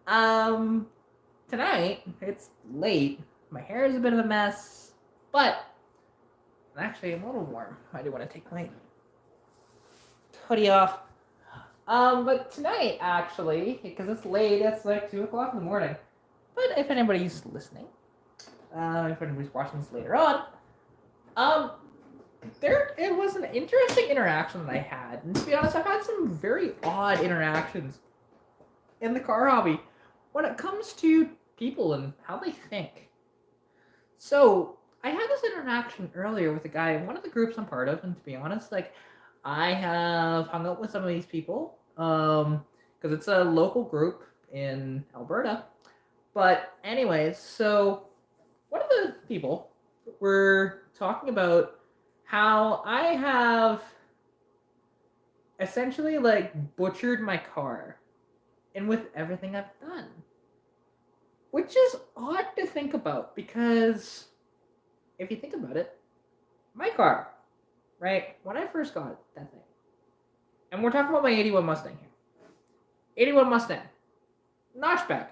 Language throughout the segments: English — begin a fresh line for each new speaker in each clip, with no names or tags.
Um, Tonight, it's late. My hair is a bit of a mess, but actually, I'm a little warm. I do want to take my hoodie off. But tonight, actually, because it's late, it's like 2 o'clock in the morning. But if anybody's listening, if anybody's watching this later on, um, it was an interesting interaction that I had. And to be honest, I've had some very odd interactions in the car hobby when it comes to people and how they think. So I had this interaction earlier with a guy in one of the groups I'm part of, and to be honest, like I have hung out with some of these people, because it's a local group in Alberta. But anyways, so one of the people were talking about how I have essentially like butchered my car and with everything I've done. Which is odd to think about because if you think about it, my car, right? When I first got that thing, and we're talking about my 81 Mustang here. 81 Mustang, notchback,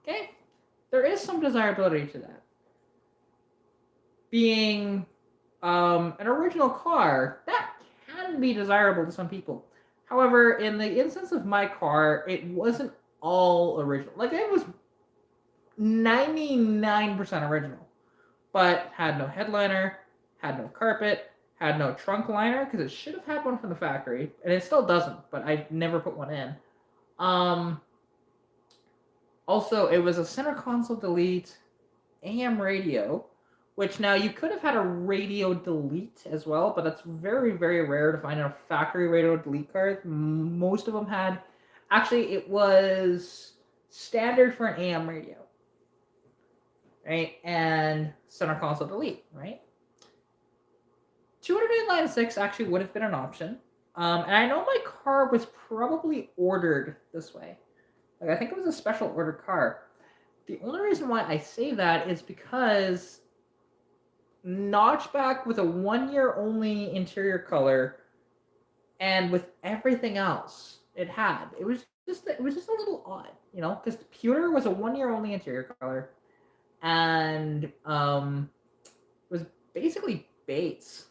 okay? There is some desirability to that. Being an original car, that can be desirable to some people. However, in the instance of my car, it wasn't all original. Like, it was 99% original, but had no headliner, had no carpet, had no trunk liner because it should have had one from the factory, and it still doesn't. But I never put one in. Also, it was a center console delete AM radio, which now you could have had a radio delete as well, but that's very, very rare to find a factory radio delete card. Most of them had, actually, it was standard for an AM radio, right? And center console delete, right? 208 line 6 actually would have been an option. And I know my car was probably ordered this way. Like, I think it was a special ordered car. The only reason why I say that is because notchback with a 1 year only interior color and with everything else it had, it was just a little odd, because the pewter was a 1 year only interior color, and it was basically Bates,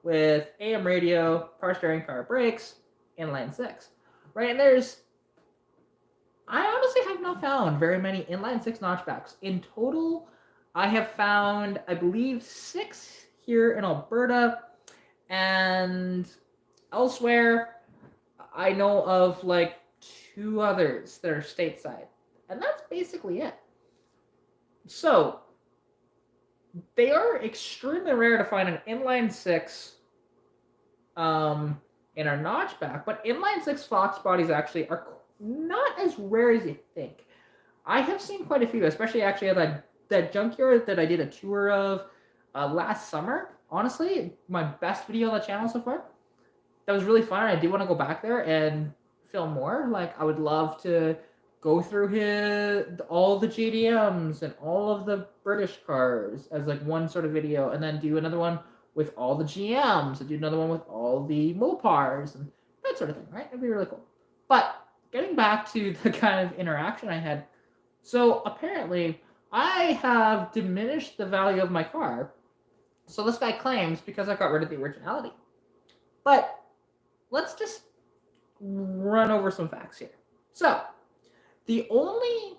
with AM radio, power steering, power brakes, inline six, right? And I honestly have not found very many inline six notchbacks. In total, I have found, I believe, 6 here in Alberta, and elsewhere, I know of like 2 others that are stateside, and that's basically it. So, they are extremely rare to find an inline six in our notchback, but inline six Fox bodies actually are not as rare as you think. I have seen quite a few, especially actually at that junkyard that I did a tour of last summer. Honestly, my best video on the channel so far. That was really fun. I do want to go back there and film more. Like, I would love to go through all the GDMs and all of the British cars as like one sort of video, and then do another one with all the GMs, and do another one with all the Mopars and that sort of thing, right? It'd be really cool. But getting back to the kind of interaction I had, so apparently I have diminished the value of my car. So this guy claims because I got rid of the originality. But let's just run over some facts here. So, the only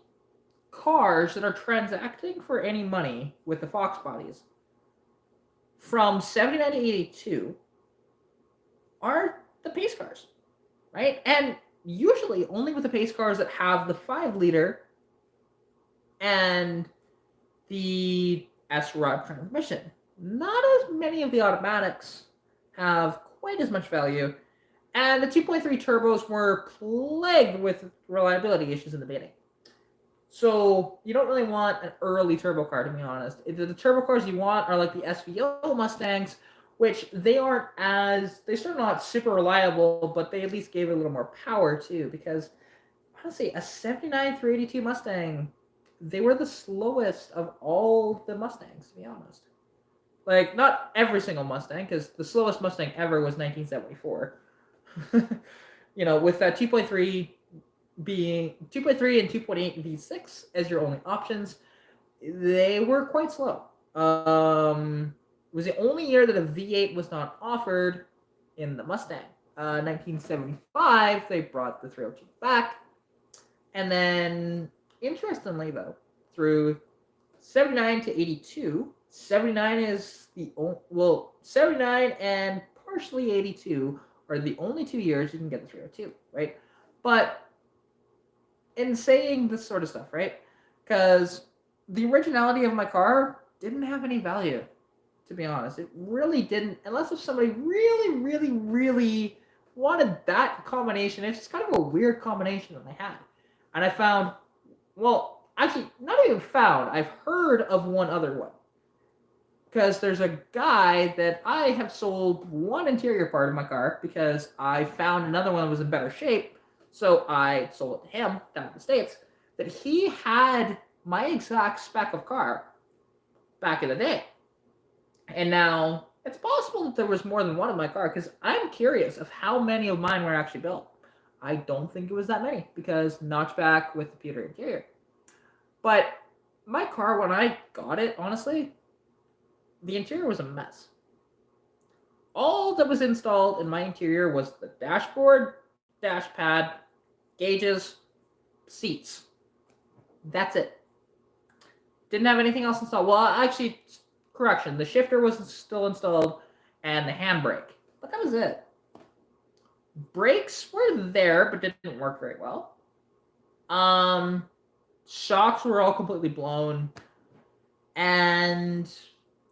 cars that are transacting for any money with the Fox bodies from 79 to 82 are the pace cars, right? And usually only with the pace cars that have the 5-liter and the S-Rod transmission. Not as many of the automatics have quite as much value, and the 2.3 turbos were plagued with reliability issues in the beginning. So you don't really want an early turbo car, to be honest. The turbo cars you want are like the SVO Mustangs, which they're still not super reliable, but they at least gave it a little more power too, because honestly, a 79 382 Mustang, they were the slowest of all the Mustangs, to be honest. Like, not every single Mustang, because the slowest Mustang ever was 1974. With that 2.3 being 2.3 and 2.8 V6 as your only options, they were quite slow. It was the only year that a V8 was not offered in the Mustang. 1975, they brought the 302 back. And then, interestingly, though, through 79 to 82, 79 is the only, 79 and partially 82 are the only 2 years you can get the 302, right? But in saying this sort of stuff, right? Because the originality of my car didn't have any value, to be honest. It really didn't, unless if somebody really, really, really wanted that combination. It's just kind of a weird combination that they had. And I found, well, actually, not even found, I've heard of one other one. Because there's a guy that I have sold one interior part of my car because I found another one that was in better shape. So I sold it to him down in the States. That he had my exact spec of car back in the day. And now it's possible that there was more than one in my car because I'm curious of how many of mine were actually built. I don't think it was that many because notchback with the pewter interior. But my car, when I got it, honestly, the interior was a mess. All that was installed in my interior was the dashboard, dash pad, gauges, seats. That's it. Didn't have anything else installed. Well, actually, correction, the shifter was still installed and the handbrake. But that was it. Brakes were there, but didn't work very well. Shocks were all completely blown. And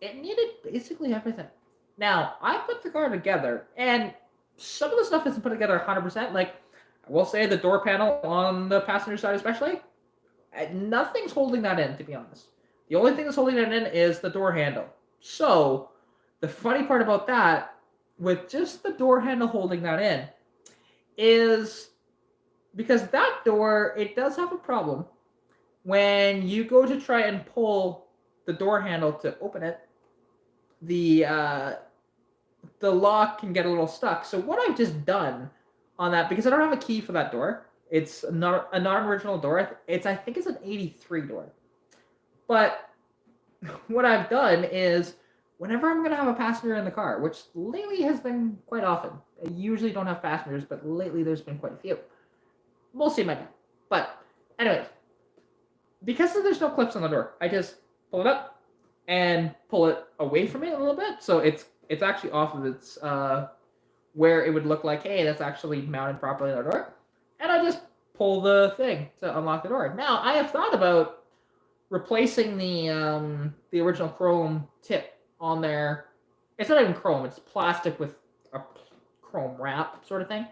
it needed basically everything. Now, I put the car together, and some of the stuff isn't put together 100%. Like, I will say the door panel on the passenger side especially, nothing's holding that in, to be honest. The only thing that's holding that in is the door handle. So, the funny part about that, with just the door handle holding that in, is because that door, it does have a problem. When you go to try and pull the door handle to open it, the lock can get a little stuck. So what I've just done on that, because I don't have a key for that door, it's not a non-original door. I think it's an 83 door. But what I've done is whenever I'm going to have a passenger in the car, which lately has been quite often. I usually don't have passengers, but lately there's been quite a few. Mostly my dad. But anyways, because there's no clips on the door, I just pull it up and pull it away from me a little bit. So it's actually off of its, where it would look like, hey, that's actually mounted properly on the door. And I just pull the thing to unlock the door. Now, I have thought about replacing the original chrome tip on there. It's not even chrome, it's plastic with a chrome wrap sort of thing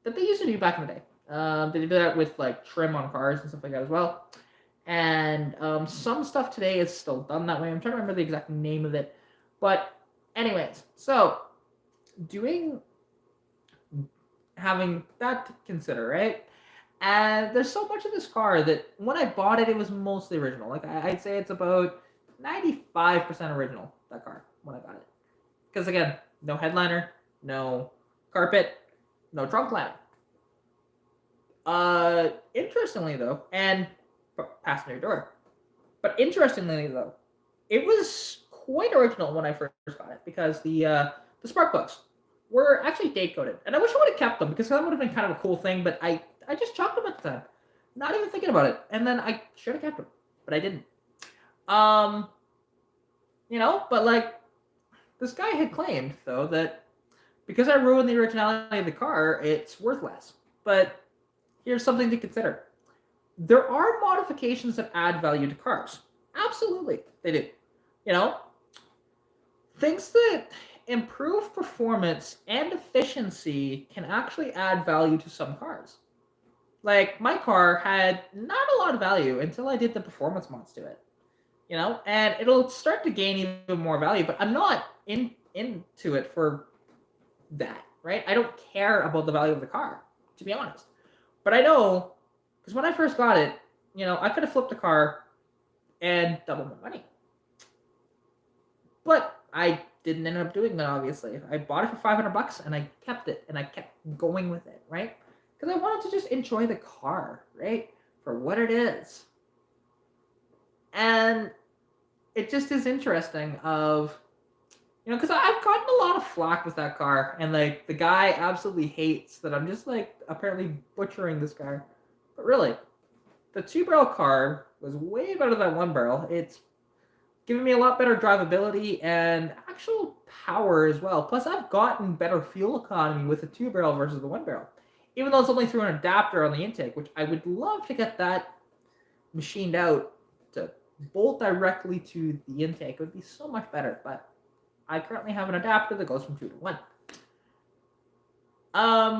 that they used to do back in the day. They did that with like trim on cars and stuff like that as well. And some stuff today is still done that way. I'm trying to remember the exact name of it. But anyways, so having that to consider, right? And there's so much of this car that when I bought it, it was mostly original. Like I'd say it's about 95% original, that car, when I got it. Because again, no headliner, no carpet, no trunk liner. Interestingly though, and passenger door. But interestingly though, it was quite original when I first got it because the spark plugs were actually date coded, and I wish I would have kept them because that would have been kind of a cool thing. But I just chucked them at the time, not even thinking about it, and then I should have kept them, but I didn't. But like this guy had claimed though that because I ruined the originality of the car, it's worth less. But here's something to consider. There are modifications that add value to cars. Absolutely, they do. Things that improve performance and efficiency can actually add value to some cars. Like, my car had not a lot of value until I did the performance mods to it. And it'll start to gain even more value, but I'm not into it for that, right? I don't care about the value of the car, to be honest. But I know, because when I first got it, I could have flipped the car and doubled my money. But I didn't end up doing that, obviously. I bought it for $500 and I kept it and I kept going with it, right? because I wanted to just enjoy the car, right, for what it is. And it just is interesting of, because I've gotten a lot of flack with that car, and like the guy absolutely hates that I'm just like apparently butchering this car. But really, the 2-barrel car was way better than 1-barrel. It's giving me a lot better drivability and actual power as well. Plus, I've gotten better fuel economy with the 2-barrel versus the 1-barrel, even though it's only through an adapter on the intake, which I would love to get that machined out to bolt directly to the intake. It would be so much better, but I currently have an adapter that goes from 2 to 1.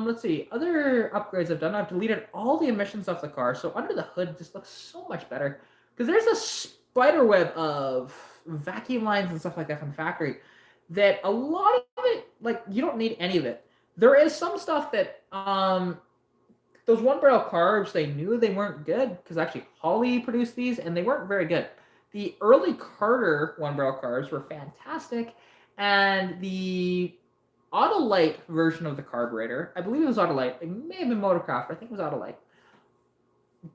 Let's see. Other upgrades I've done. I've deleted all the emissions off the car, so under the hood it just looks so much better. Because there's a spider web of vacuum lines and stuff like that from the factory that a lot of it, like, you don't need any of it. There is some stuff that, those 1-barrel carbs, they knew they weren't good, because actually Holly produced these, and they weren't very good. The early Carter 1-barrel carbs were fantastic, and the Autolite version of the carburetor, I believe it was Autolite, it may have been Motorcraft, but I think it was Autolite,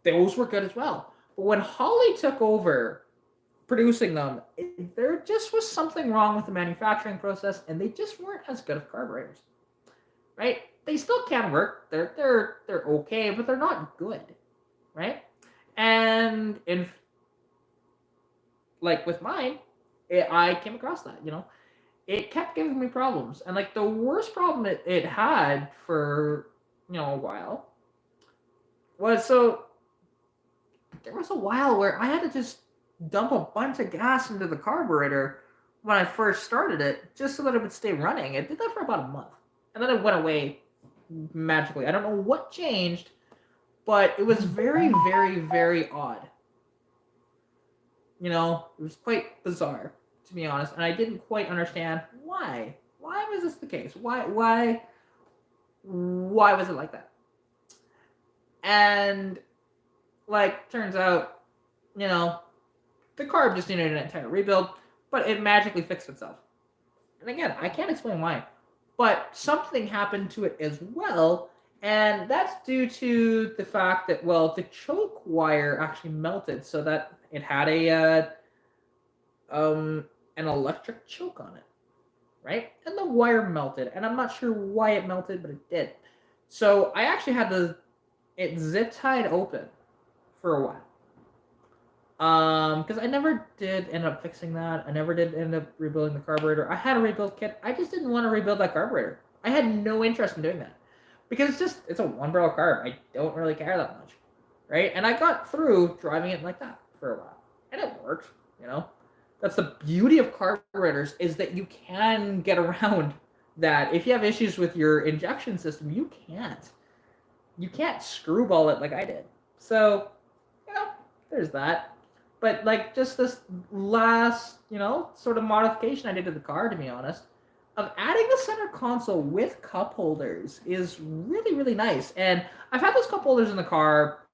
those were good as well. But when Holly took over producing them, there just was something wrong with the manufacturing process, and they just weren't as good of carburetors, right? They still can work. They're okay, but they're not good, right? And like with mine, I came across that. It kept giving me problems, and like the worst problem it had for a while was, so there was a while where I had to just dump a bunch of gas into the carburetor when I first started it, just so that it would stay running. It did that for about a month, and then it went away magically. I don't know what changed, but it was very, very, very odd. It was quite bizarre, to be honest, and I didn't quite understand why. Why was this the case? Why was it like that? And like, turns out, the carb just needed an entire rebuild, but it magically fixed itself. And again, I can't explain why, but something happened to it as well, and that's due to the fact that, well, the choke wire actually melted, so that it had an electric choke on it, right? And the wire melted, and I'm not sure why it melted, but it did. So I actually had it zip tied open for a while. Because I never did end up fixing that. I never did end up rebuilding the carburetor. I had a rebuild kit. I just didn't want to rebuild that carburetor. I had no interest in doing that. Because it's a 1-barrel carb. I don't really care that much. Right? And I got through driving it like that for a while. And it worked, That's the beauty of carburetors, is that you can get around that. If you have issues with your injection system, you can't. You can't screwball it like I did. So, there's that. But like, just this last, sort of modification I did to the car, to be honest, of adding the center console with cup holders is really, really nice. And I've had those cup holders in the car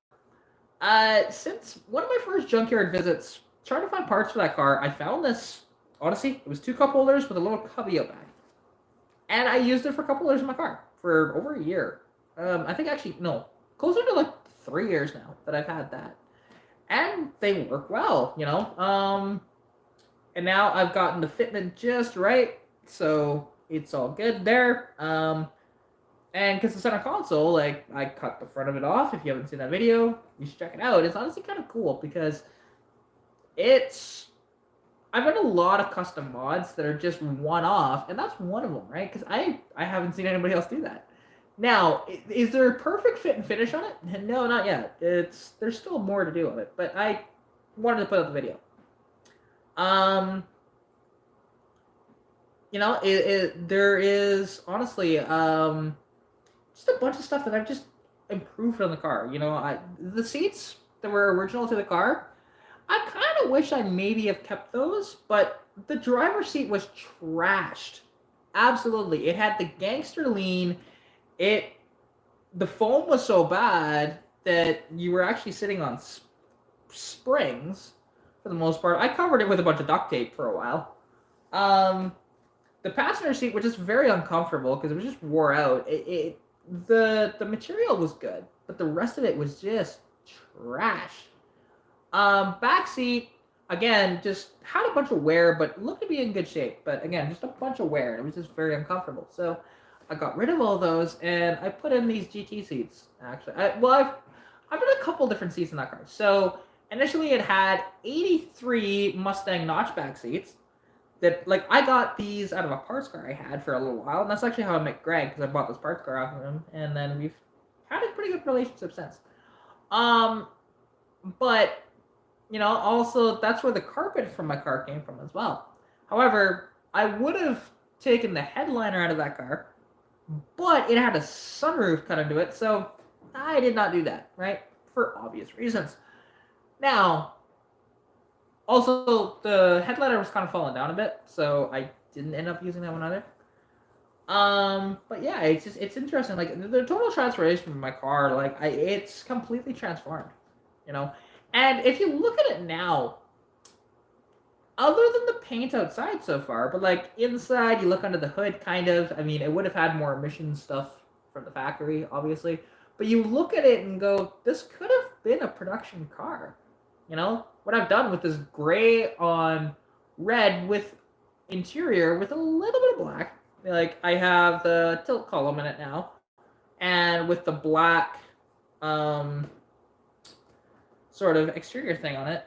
since one of my first junkyard visits, trying to find parts for that car. I found this, honestly, it was 2 cup holders with a little cubby out back. And I used it for cup holders in my car for over a year. I think actually, no, closer to like 3 years now that I've had that. And they work well, and now I've gotten the fitment just right, so it's all good there. And because the center console, like, I cut the front of it off. If you haven't seen that video, you should check it out. It's honestly kind of cool, because I've done a lot of custom mods that are just one-off, and that's one of them, right? Because I haven't seen anybody else do that. Now, is there a perfect fit and finish on it? No, not yet. There's still more to do on it, but I wanted to put out the video. There is honestly just a bunch of stuff that I've just improved on the car. The seats that were original to the car, I kind of wish I maybe have kept those, but the driver's seat was trashed. Absolutely, it had the gangster lean. The foam was so bad that you were actually sitting on springs for the most part. I covered it with a bunch of duct tape for a while. The passenger seat was just very uncomfortable because it was just wore out. the material was good, but the rest of it was just trash. Backseat again just had a bunch of wear, but looked to be in good shape. But again, just a bunch of wear, and it was just very uncomfortable. So I got rid of all those, and I put in these GT seats. Actually, I've done a couple different seats in that car. So initially, it had 83 Mustang notchback seats. That like I got these out of a parts car I had for a little while, and that's actually how I met Greg because I bought this parts car off of him, and then we've had a pretty good relationship since. Um, but also that's where the carpet from my car came from as well. However, I would have taken the headliner out of that car, but it had a sunroof cut into it, so I did not do that, right? For obvious reasons. Now, also the headliner was kind of falling down a bit, so I didn't end up using that one either. But yeah, it's interesting. Like the total transformation from my car, like it's completely transformed, you know. And if you look at it now, other than the paint outside so far, but like inside, you look under the hood, kind of. I mean, it would have had more emission stuff from the factory, obviously. But you look at it and go, this could have been a production car. You know, what I've done with this gray on red with interior with a little bit of black. Like I have the tilt column in it now, and with the black sort of exterior thing on it.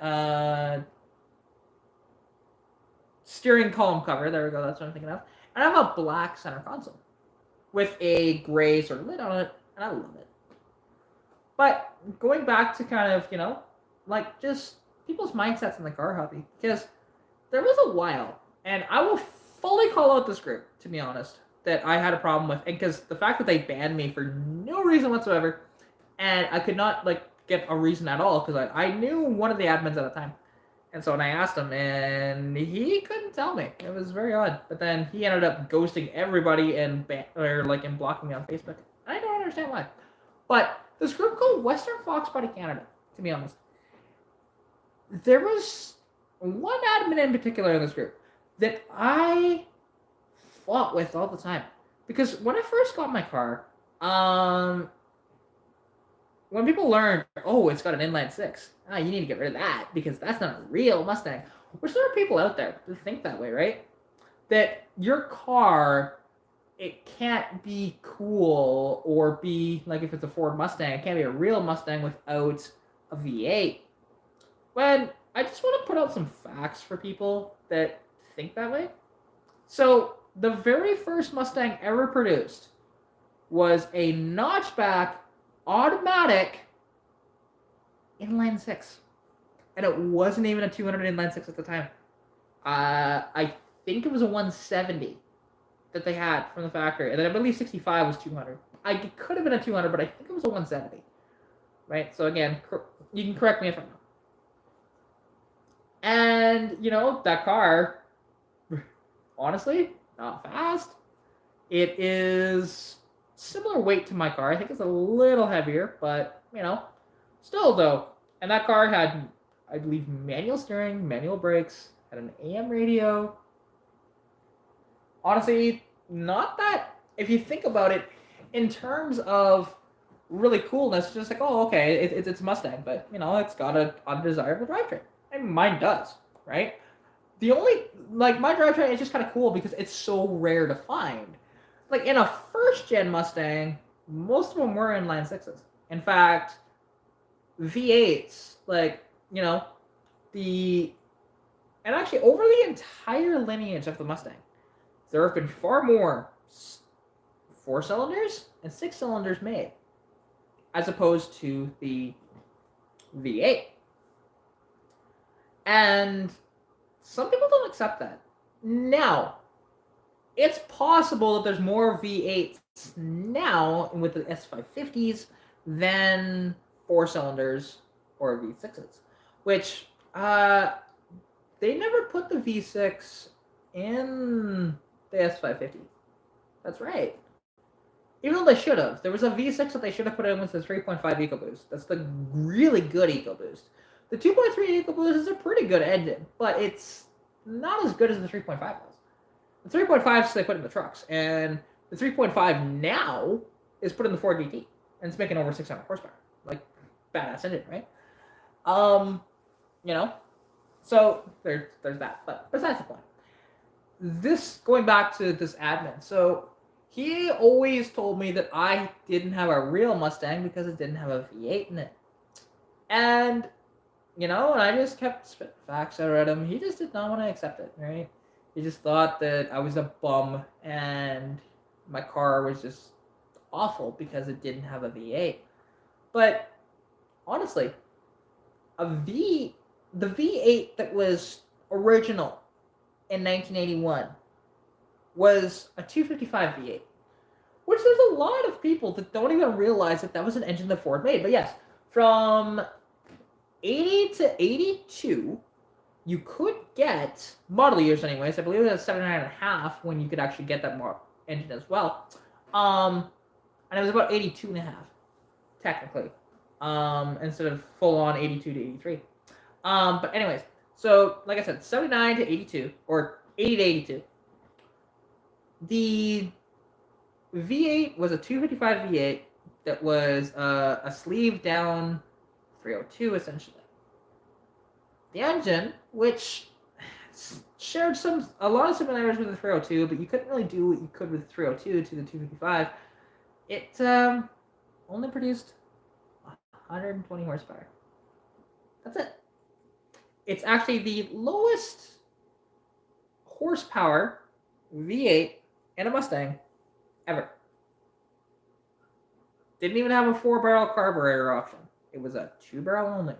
Steering column cover. There we go. That's what I'm thinking of. And I have a black center console with a gray sort of lid on it, and I love it. But going back to kind of, like just people's mindsets in the car hobby, because there was a while, and I will fully call out this group, to be honest, that I had a problem with, and because the fact that they banned me for no reason whatsoever, and I could not get a reason at all, because I knew one of the admins at the time. And so when I asked him, and he couldn't tell me. It was very odd. But then he ended up ghosting everybody and blocking me on Facebook. I don't understand why. But this group called Western Fox Body Canada, to be honest. There was one admin in particular in this group that I fought with all the time. Because when I first got my car, when people learned, oh, it's got an inline six, you need to get rid of that because that's not a real Mustang. Which there are people out there who think that way, right? That your car, it can't be cool or be, like if it's a Ford Mustang, it can't be a real Mustang without a V8. When I just want to put out some facts for people that think that way. So the very first Mustang ever produced was a notchback automatic inline six, and it wasn't even a 200 inline six at the time. I think it was a 170 that they had from the factory, and then I believe 65 was 200. It could have been a 200, but I think it was a 170. Right. So again, you can correct me if I'm wrong. And that car, honestly, not fast. It is similar weight to my car. I think it's a little heavier, but still though. And that car had, I believe, manual steering, manual brakes, had an AM radio. Honestly, not that, if you think about it, in terms of really coolness, it's just like, oh, okay, it's Mustang, but it's got an undesirable drivetrain. And mine does, right? The only, my drivetrain is just kind of cool because it's so rare to find. Like, in a first-gen Mustang, most of them were inline sixes. In fact, V8s, and actually, over the entire lineage of the Mustang, there have been far more 4-cylinders and 6-cylinders made, as opposed to the V8. And some people don't accept that. Now, it's possible that there's more V8s now with the S550s than 4-cylinders or V6s, which they never put the V6 in the S550. That's right. Even though they should have. There was a V6 that they should have put in with the 3.5 EcoBoost. That's the really good EcoBoost. The 2.3 EcoBoost is a pretty good engine, but it's not as good as the 3.5 was. The 3.5s they put in the trucks, and the 3.5 now is put in the Ford GT, and it's making over 600 horsepower. Like, badass engine, right? Um, you know, so there's that. But besides the point, this going back to this admin. So he always told me that I didn't have a real Mustang because it didn't have a V8 in it, and and I just kept spitting facts out at him. He just did not want to accept it, right? He just thought that I was a bum and my car was just awful because it didn't have a V8. But honestly, the V8 that was original in 1981 was a 255 V8, which there's a lot of people that don't even realize that that was an engine that Ford made. But yes, from 80 to 82, you could get model years anyways. I believe it was 79.5 when you could actually get that engine as well. And it was about 82.5, technically. Instead of full on 82 to 83. But anyways, so like I said, 79 to 82, or 80 to 82. The V8 was a 255 V8 that was a sleeve down 302 essentially. The engine, which shared a lot of similarities with the 302, but you couldn't really do what you could with the 302 to the 255. It only produced 120 horsepower. That's it. It's actually the lowest horsepower V8 in a Mustang ever. Didn't even have a 4-barrel carburetor option. It was a 2-barrel only.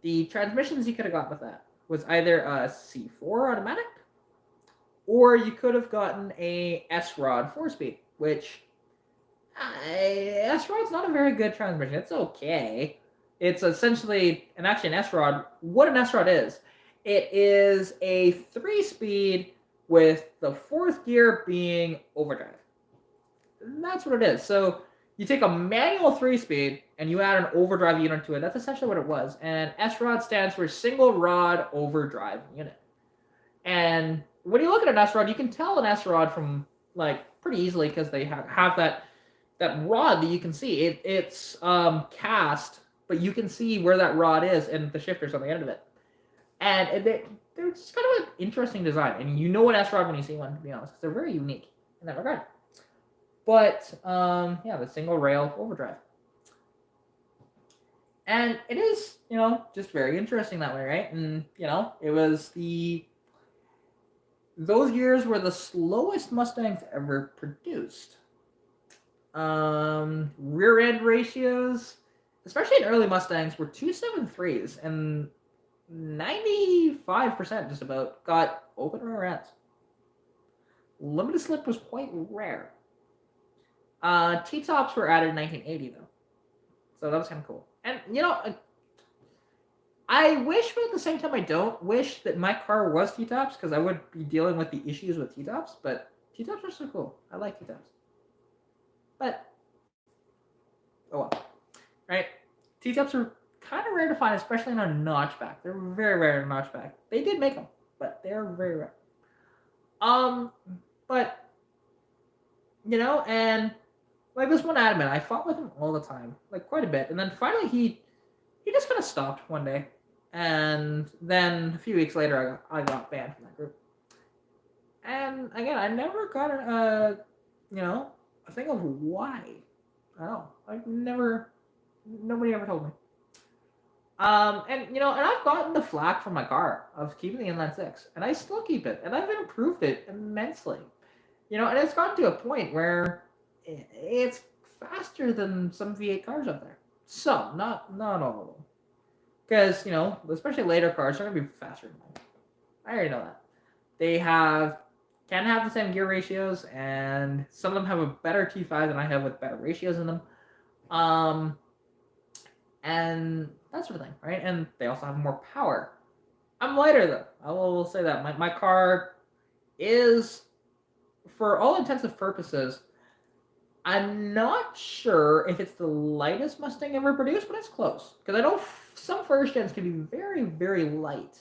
The transmissions you could have got with that was either a C4 automatic, or you could have gotten a S-Rod 4-speed, which S-Rod's not a very good transmission. It's okay. It's essentially, and actually an S-Rod, what an S-Rod is, it is a 3-speed with the 4th gear being overdrive. That's what it is. So you take a manual 3-speed and you add an overdrive unit to it. That's essentially what it was. And S-Rod stands for single rod overdrive unit. And when you look at an S-Rod, you can tell an S-Rod from pretty easily because they have that rod that you can see. It's cast, but you can see where that rod is and the shifters on the end of it. And they're just kind of an interesting design. And you know an S-Rod when you see one, to be honest, because they're very unique in that regard. But, yeah, the single rail overdrive. And it is, just very interesting that way, right? And, it was those years were the slowest Mustangs ever produced. Rear end ratios, especially in early Mustangs, were 273s, and 95% just about got open rear ends. Limited slip was quite rare. T-tops were added in 1980, though. So that was kind of cool. And, I wish, but at the same time, I don't wish that my car was T-tops, because I would be dealing with the issues with T-tops, but T-tops are so cool. I like T-tops. But, oh well. Right? T-tops are kind of rare to find, especially in a notchback. They're very rare in a notchback. They did make them, but they're very rare. But, and this one admin, I fought with him all the time, quite a bit. And then finally he just kind of stopped one day. And then a few weeks later, I got banned from that group. And again, I never got a thing of why. I don't know. Nobody ever told me. And I've gotten the flack from my car of keeping the inline 6, and I still keep it, and I've improved it immensely. And it's gotten to a point where it's faster than some V8 cars out there. Some, not all of them. Because, especially later cars are going to be faster than mine. I already know that. They can have the same gear ratios, and some of them have a better T5 than I have with better ratios in them. And that sort of thing, right? And they also have more power. I'm lighter, though. I will say that. My car is, for all intents and purposes, I'm not sure if it's the lightest Mustang ever produced, but it's close. Because I know some first gens can be very, very light.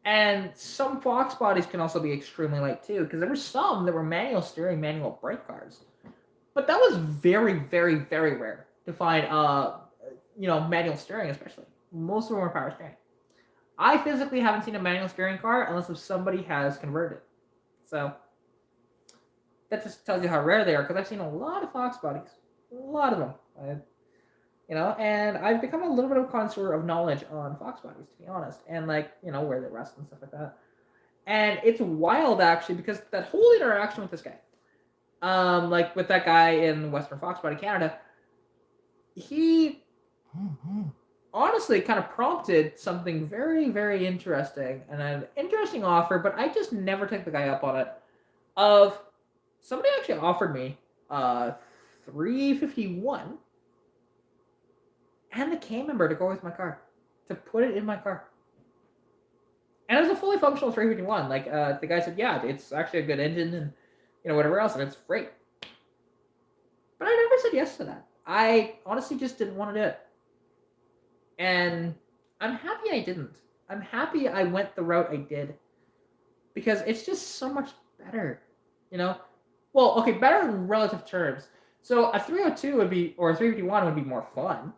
And some Fox bodies can also be extremely light, too. Because there were some that were manual steering, manual brake cars. But that was very, very, very rare to find, manual steering, especially. Most of them were power steering. I physically haven't seen a manual steering car unless if somebody has converted. So that just tells you how rare they are. Because I've seen a lot of Fox bodies, a lot of them. And I've become a little bit of a connoisseur of knowledge on Fox bodies, to be honest, and where they rest and stuff like that. And it's wild actually because that whole interaction with this guy, with that guy in Western Fox Body Canada, he honestly kind of prompted something very, very interesting and an interesting offer, but I just never took the guy up on it. Of somebody actually offered me 351 and the K member to go with my car, to put it in my car. And it was a fully functional 351. The guy said, yeah, it's actually a good engine and whatever else, and it's great. But I never said yes to that. I honestly just didn't want to do it. And I'm happy I didn't. I'm happy I went the route I did. Because it's just so much better, Well, okay, better in relative terms. So a 302 would be, or a 351 would be more fun.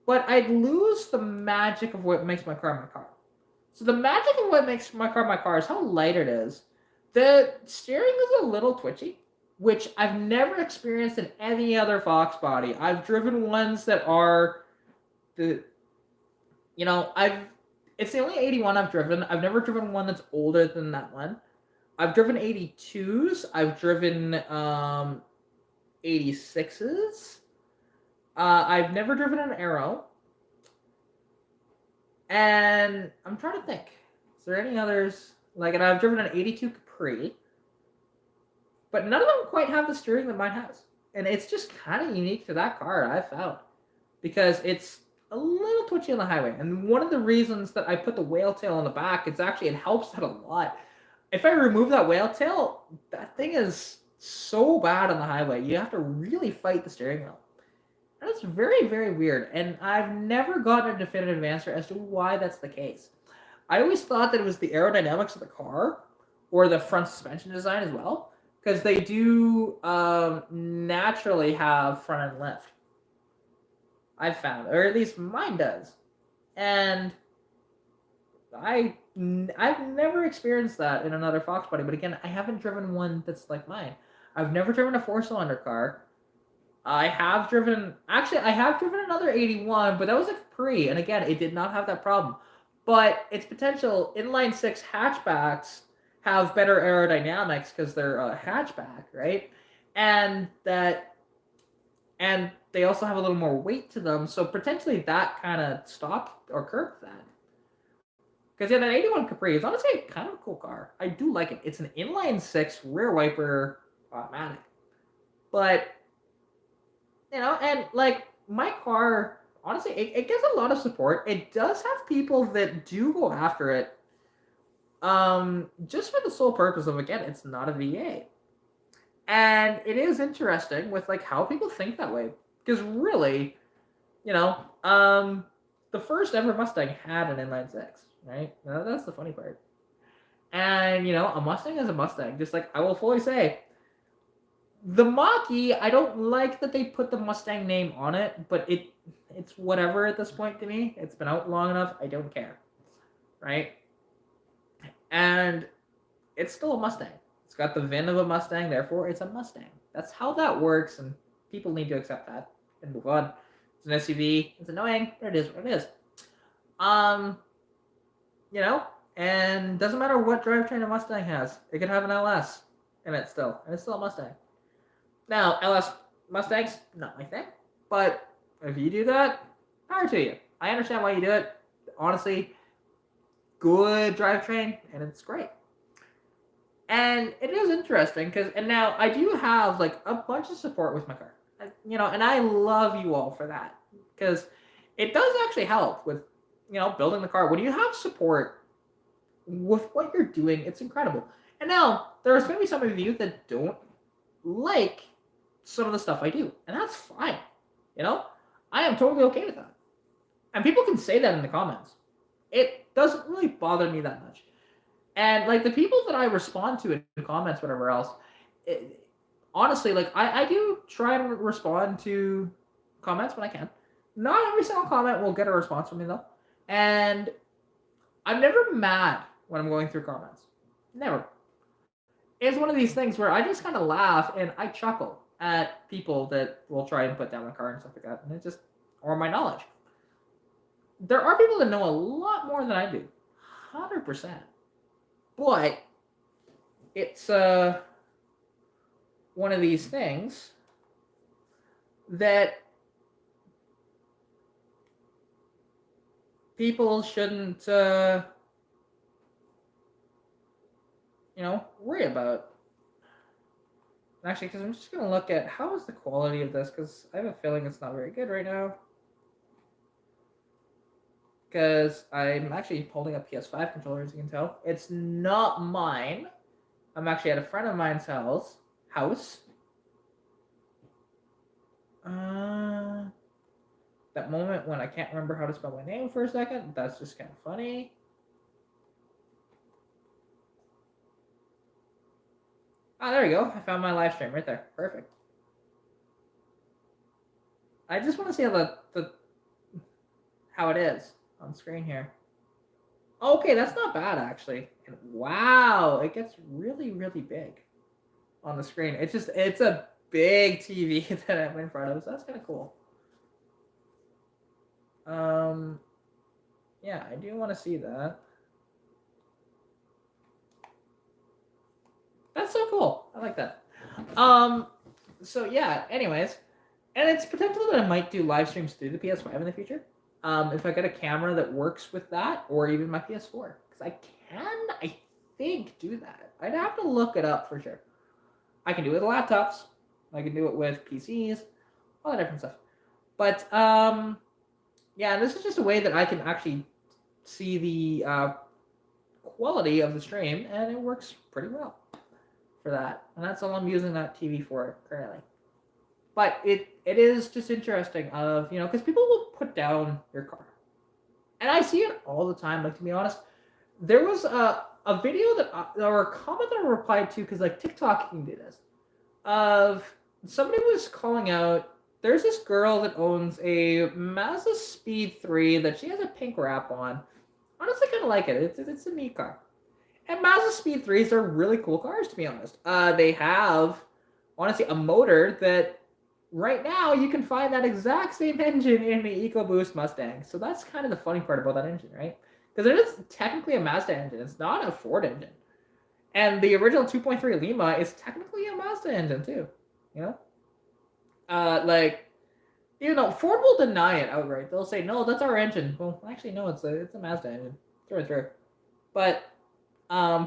But I'd lose the magic of what makes my car my car. So the magic of what makes my car is how light it is. The steering is a little twitchy, which I've never experienced in any other Fox body. I've driven ones that are it's the only 81 I've driven. I've never driven one that's older than that one. I've driven 82s. I've driven 86s. I've never driven an Arrow. And I'm trying to think. Is there any others? And I've driven an 82 Capri. But none of them quite have the steering that mine has. And it's just kind of unique to that car, I've found. Because it's a little twitchy on the highway. And one of the reasons that I put the whale tail on the back, it helps that a lot. If I remove that whale tail, that thing is so bad on the highway. You have to really fight the steering wheel. That's very, very weird, and I've never gotten a definitive answer as to why that's the case. I always thought that it was the aerodynamics of the car or the front suspension design as well, because they do naturally have front end lift. I've found, or at least mine does, and I've never experienced that in another Fox body. But again, I haven't driven one that's like mine. I've never driven a 4-cylinder car. I have driven another 81, but that was a Capri, and again, it did not have that problem. But its potential inline 6 hatchbacks have better aerodynamics because they're a hatchback, right? And they also have a little more weight to them, so potentially that kind of stopped or curbed that. Because that 81 Capri is honestly kind of a cool car. I do like it. It's an inline 6 rear wiper automatic, but and my car, honestly, it gets a lot of support. It does have people that do go after it, just for the sole purpose of, again, it's not a V8. And it is interesting with how people think that way, because really, the first ever Mustang had an inline 6, right? That's the funny part. And a Mustang is a Mustang. Just I will fully say, the Mach-E, I don't like that they put the Mustang name on it, but it's whatever at this point to me. It's been out long enough. I don't care, right? And it's still a Mustang. It's got the VIN of a Mustang, therefore it's a Mustang. That's how that works, and people need to accept that and move on. It's an SUV. It's annoying, but it is what it is. And doesn't matter what drivetrain a Mustang has. It could have an LS in it still, and it's still a Mustang. Now, LS Mustangs, not my thing, but if you do that, power to you. I understand why you do it. Honestly, good drivetrain, and it's great. And it is interesting, and now I do have a bunch of support with my car. And I love you all for that, because it does actually help with, building the car. When you have support with what you're doing, it's incredible. And now, there's going to be some of you that don't like some of the stuff I do, and that's fine. I am totally okay with that. And people can say that in the comments. It doesn't really bother me that much. And the people that I respond to in the comments, whatever else, honestly, like I do try and respond to comments when I can. Not every single comment will get a response from me though, and I'm never mad when I'm going through comments. Never. It's one of these things where I just kind of laugh and I chuckle at people that will try and put down my car and stuff like that, and it just or my knowledge. There are people that know a lot more than I do, 100%. But it's one of these things that people shouldn't worry about. Actually, because I'm just gonna look at how is the quality of this, because I have a feeling it's not very good right now. Because I'm actually holding a PS5 controller, as you can tell. It's not mine. I'm actually at a friend of mine's house. That moment when I can't remember how to spell my name for a second, that's just kind of funny. Ah, there we go. I found my live stream right there. Perfect. I just want to see how it is on screen here. Okay, that's not bad actually. And wow, it gets really, really big on the screen. It's a big TV that I'm in front of, so that's kind of cool. Yeah, I do want to see that. That's so cool. I like that. So yeah, anyways, and it's potential that I might do live streams through the PS5 in the future. If I get a camera that works with that, or even my PS4, because I think, do that. I'd have to look it up for sure. I can do it with laptops. I can do it with PCs, all that different stuff. But yeah, this is just a way that I can actually see the quality of the stream, and it works pretty well for that. And that's all I'm using that TV for currently. But it is just interesting of, because people will put down your car. And I see it all the time. Like, to be honest, there was a video or a comment that I replied to, because like TikTok can do this, of somebody was calling out, there's this girl that owns a Mazda Speed 3 that she has a pink wrap on. Honestly, kind of like it. It's a neat car. And Mazda Speed 3s are really cool cars, to be honest. They have, honestly, a motor that right now you can find that exact same engine in the EcoBoost Mustang. So that's kind of the funny part about that engine, right? Because it is technically a Mazda engine. It's not a Ford engine. And the original 2.3 Lima is technically a Mazda engine too. Even though Ford will deny it outright. They'll say, no, that's our engine. Well, actually, no, it's a Mazda engine through and through. But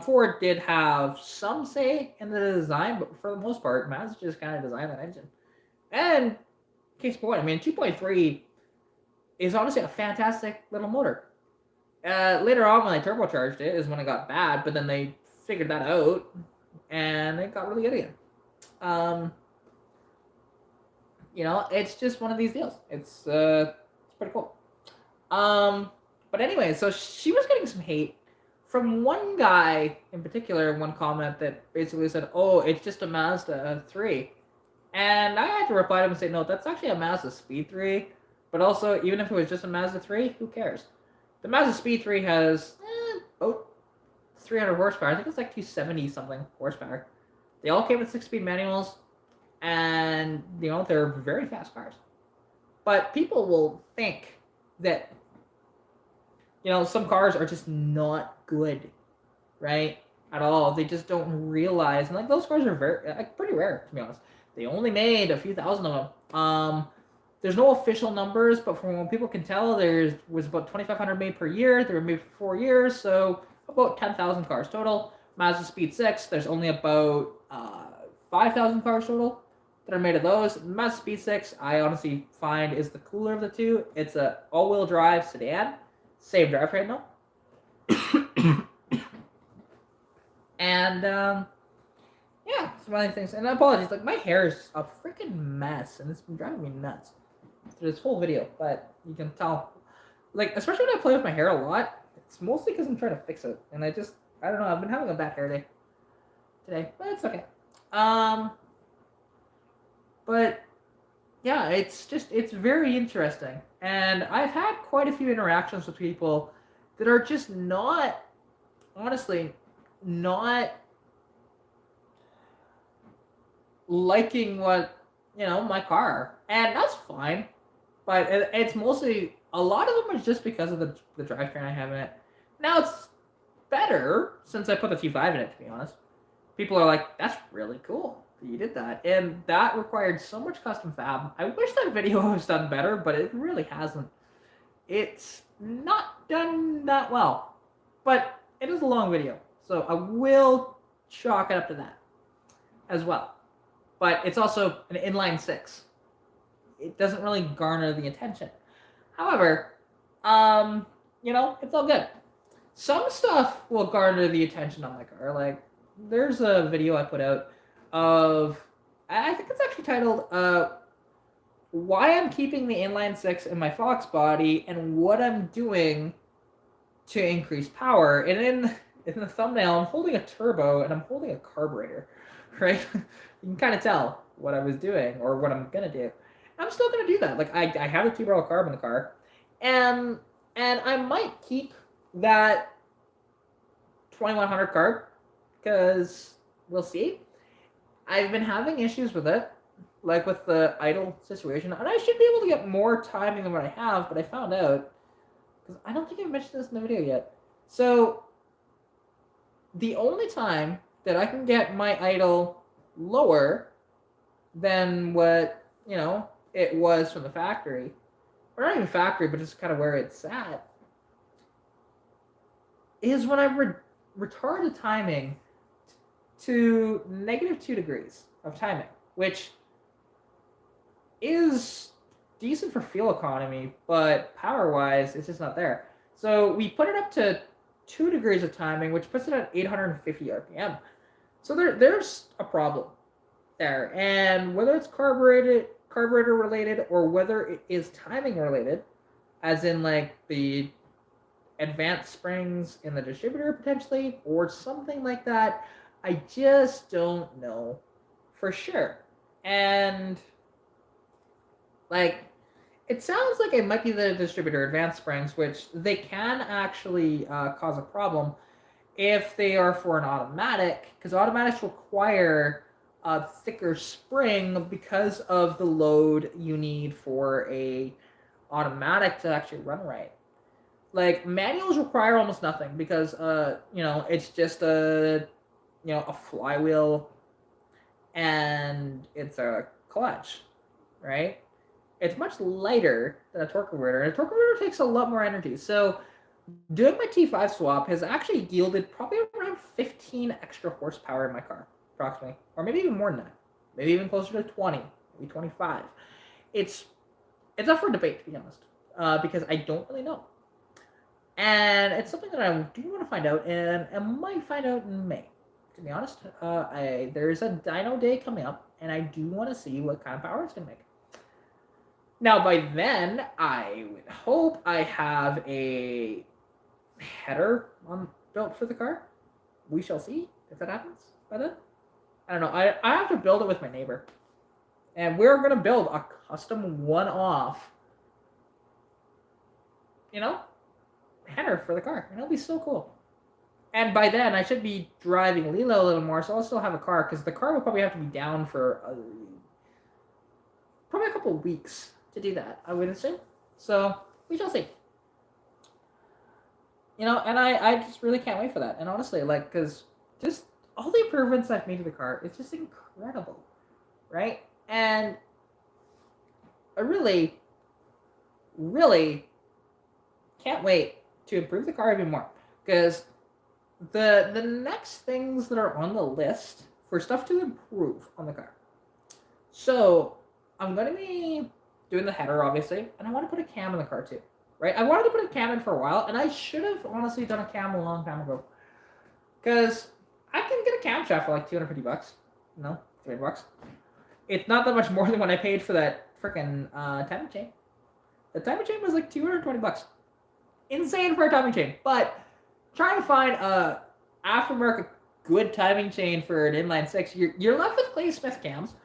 Ford did have some say in the design, but for the most part, Mazda just kind of designed that engine. And case in point, I mean, 2.3 is honestly a fantastic little motor. Later on, when they turbocharged it, is when it got bad, but then they figured that out, and it got really good again. It's just one of these deals. It's pretty cool. But anyway, so she was getting some hate from one guy in particular, one comment that basically said, oh, it's just a Mazda 3. And I had to reply to him and say, no, that's actually a Mazda Speed 3. But also, even if it was just a Mazda 3, who cares? The Mazda Speed 3 has about 300 horsepower. I think it's like 270-something horsepower. They all came with 6-speed manuals. And, they're very fast cars. But people will think that, some cars are just not good, right? At all. They just don't realize. And, those cars are pretty rare, to be honest. They only made a few thousand of them. There's no official numbers, but from what people can tell, there was about 2,500 made per year. They were made for 4 years, so about 10,000 cars total. Mazda Speed 6, there's only about 5,000 cars total that are made of those. Mazda Speed 6, I honestly find, is the cooler of the two. It's a all-wheel drive sedan. Same drivetrain, though. And, yeah, some other things. And apologies, my hair is a freaking mess, and it's been driving me nuts through this whole video. But you can tell, especially when I play with my hair a lot, it's mostly because I'm trying to fix it. And I don't know, I've been having a bad hair day today, but it's okay. But yeah, it's very interesting. And I've had quite a few interactions with people that are just not, honestly, not liking what, my car. And that's fine. But it's mostly, a lot of them is just because of the drivetrain I have in it. Now it's better since I put the T5 in it, to be honest. People are like, that's really cool that you did that. And that required so much custom fab. I wish that video was done better, but it really hasn't. It's not done that well. But it is a long video, so I will chalk it up to that as well. But it's also an inline six. It doesn't really garner the attention. However, it's all good. Some stuff will garner the attention on my car. Like, there's a video I put out of, I think it's actually titled, why I'm keeping the inline six in my Fox body and what I'm doing to increase power. And in the thumbnail, I'm holding a turbo and I'm holding a carburetor, right? You can kind of tell what I was doing or what I'm gonna do. I'm still gonna do that. Like, I have a 2-barrel carb in the car, and I might keep that 2100 carb because we'll see. I've been having issues with it, like with the idle situation, and I should be able to get more timing than what I have, but I found out, because I don't think I've mentioned this in the video yet. So the only time that I can get my idle lower than what, it was from the factory, or not even factory, but just kind of where it's at, is when I retard the timing to -2 degrees of timing, which is decent for fuel economy, but power-wise, it's just not there. So we put it up to 2 degrees of timing, which puts it at 850 RPM. So there's a problem there. And whether it's carburetor related or whether it is timing related, as in like the advanced springs in the distributor potentially, or something like that, I just don't know for sure. And like, it sounds like it might be the distributor advanced springs, which they can actually cause a problem if they are for an automatic, because automatics require a thicker spring because of the load you need for a automatic to actually run right. Like, manuals require almost nothing because it's just a flywheel and it's a clutch, right? It's much lighter than a torque converter, and a torque converter takes a lot more energy. So doing my T5 swap has actually yielded probably around 15 extra horsepower in my car, approximately, or maybe even more than that, maybe even closer to 20, maybe 25. It's up for debate, to be honest, because I don't really know, and it's something that I do want to find out, and I might find out in May. To be honest, there's a dyno day coming up, and I do want to see what kind of power it's gonna make. Now, by then, I would hope I have a header built for the car. We shall see if that happens by then. I don't know. I have to build it with my neighbor. And we're going to build a custom one-off, header for the car. And it'll be so cool. And by then, I should be driving Lilo a little more, so I'll still have a car, because the car will probably have to be down for probably a couple weeks to do that, I would assume. So we shall see. And I just really can't wait for that. And honestly, because just all the improvements I've made to the car, it's just incredible, right? And I really, really can't wait to improve the car even more, because the next things that are on the list for stuff to improve on the car. So I'm going to be doing the header, obviously, and I want to put a cam in the car too, right? I wanted to put a cam in for a while, and I should have honestly done a cam a long time ago, because I can get a camshaft for like $250, $300. It's not that much more than what I paid for that freaking timing chain. The timing chain was like $220. Insane for a timing chain, but trying to find a aftermarket good timing chain for an inline six, you're left with Clay Smith cams,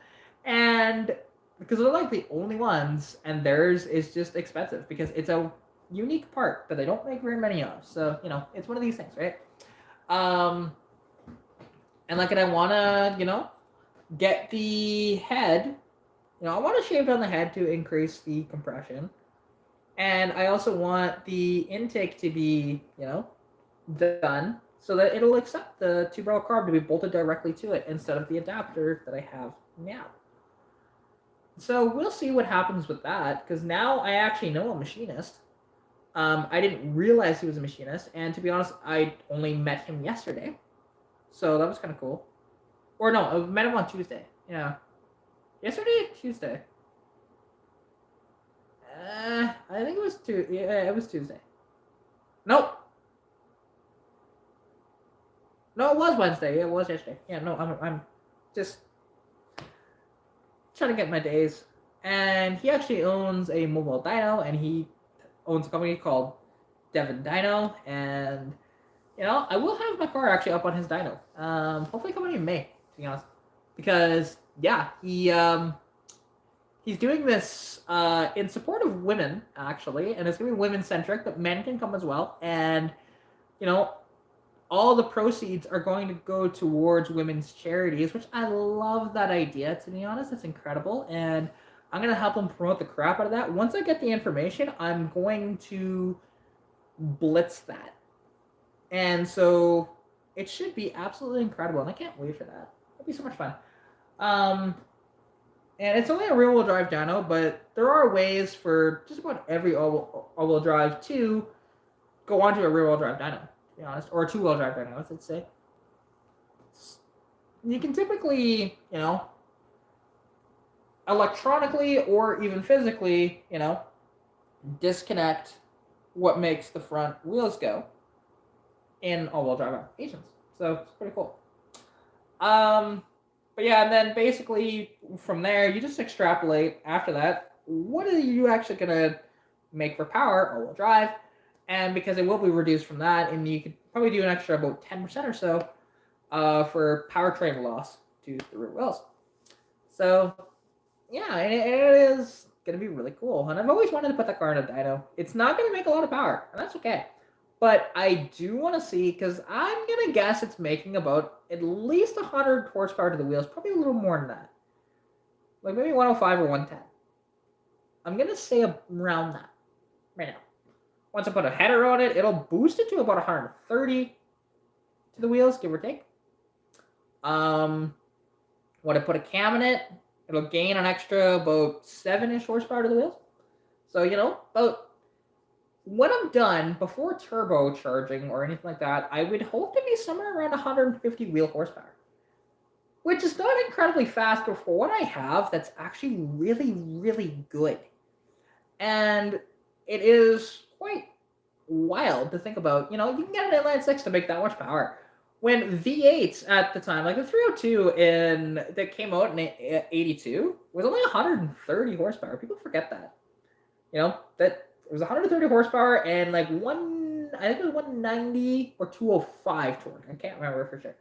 and because they're like the only ones, and theirs is just expensive because it's a unique part that they don't make very many of. So it's one of these things, right? Um, and like, and I wanna get the head. I want to shave down the head to increase the compression, and I also want the intake to be done so that it'll accept the 2-barrel carb to be bolted directly to it instead of the adapter that I have now. So we'll see what happens with that, because now I actually know a machinist. I didn't realize he was a machinist, and to be honest, I only met him yesterday, so that was kind of cool. Or no, I met him on Tuesday. Yeah, yesterday, Tuesday. I think it was Yeah, it was Tuesday. Nope. No, it was Wednesday. It was yesterday. Yeah, no, I'm just trying to get my days. And he actually owns a mobile dyno, and he owns a company called Devon Dyno. And I will have my car actually up on his dyno. Hopefully coming in May, to be honest, because yeah, he's doing this in support of women actually, and it's gonna be women centric, but men can come as well. And you know, all the proceeds are going to go towards women's charities, which I love that idea, to be honest. It's incredible. And I'm going to help them promote the crap out of that. Once I get the information, I'm going to blitz that. And so it should be absolutely incredible. And I can't wait for that. It'll be so much fun. And it's only a rear-wheel drive dyno, but there are ways for just about every all-wheel drive to go onto a rear-wheel drive dyno, to be honest, or a two-wheel drive dyno, let's say. You can typically, electronically or even physically, disconnect what makes the front wheels go in all-wheel drive applications. So it's pretty cool. But yeah, and then basically from there, you just extrapolate after that. What are you actually gonna make for power all-wheel drive? And because it will be reduced from that, and you could probably do an extra about 10% or so for powertrain loss to the rear wheels. So yeah, and it is gonna be really cool. And I've always wanted to put that car in a dyno. It's not gonna make a lot of power, and that's okay. But I do want to see, because I'm going to guess it's making about at least 100 horsepower to the wheels, probably a little more than that. Like maybe 105 or 110. I'm going to say around that right now. Once I put a header on it, it'll boost it to about 130 to the wheels, give or take. When I put a cam in it, it'll gain an extra about 7-ish horsepower to the wheels. So, about... When I'm done, before turbocharging or anything like that, I would hope to be somewhere around 150 wheel horsepower. Which is not incredibly fast, but for what I have, that's actually really, really good. And it is quite wild to think about. You can get an inline 6 to make that much power. When V8s at the time, like the 302 that came out in 82, was only 130 horsepower. People forget that. That... It was 130 horsepower and like I think it was 190 or 205 torque. I can't remember for sure.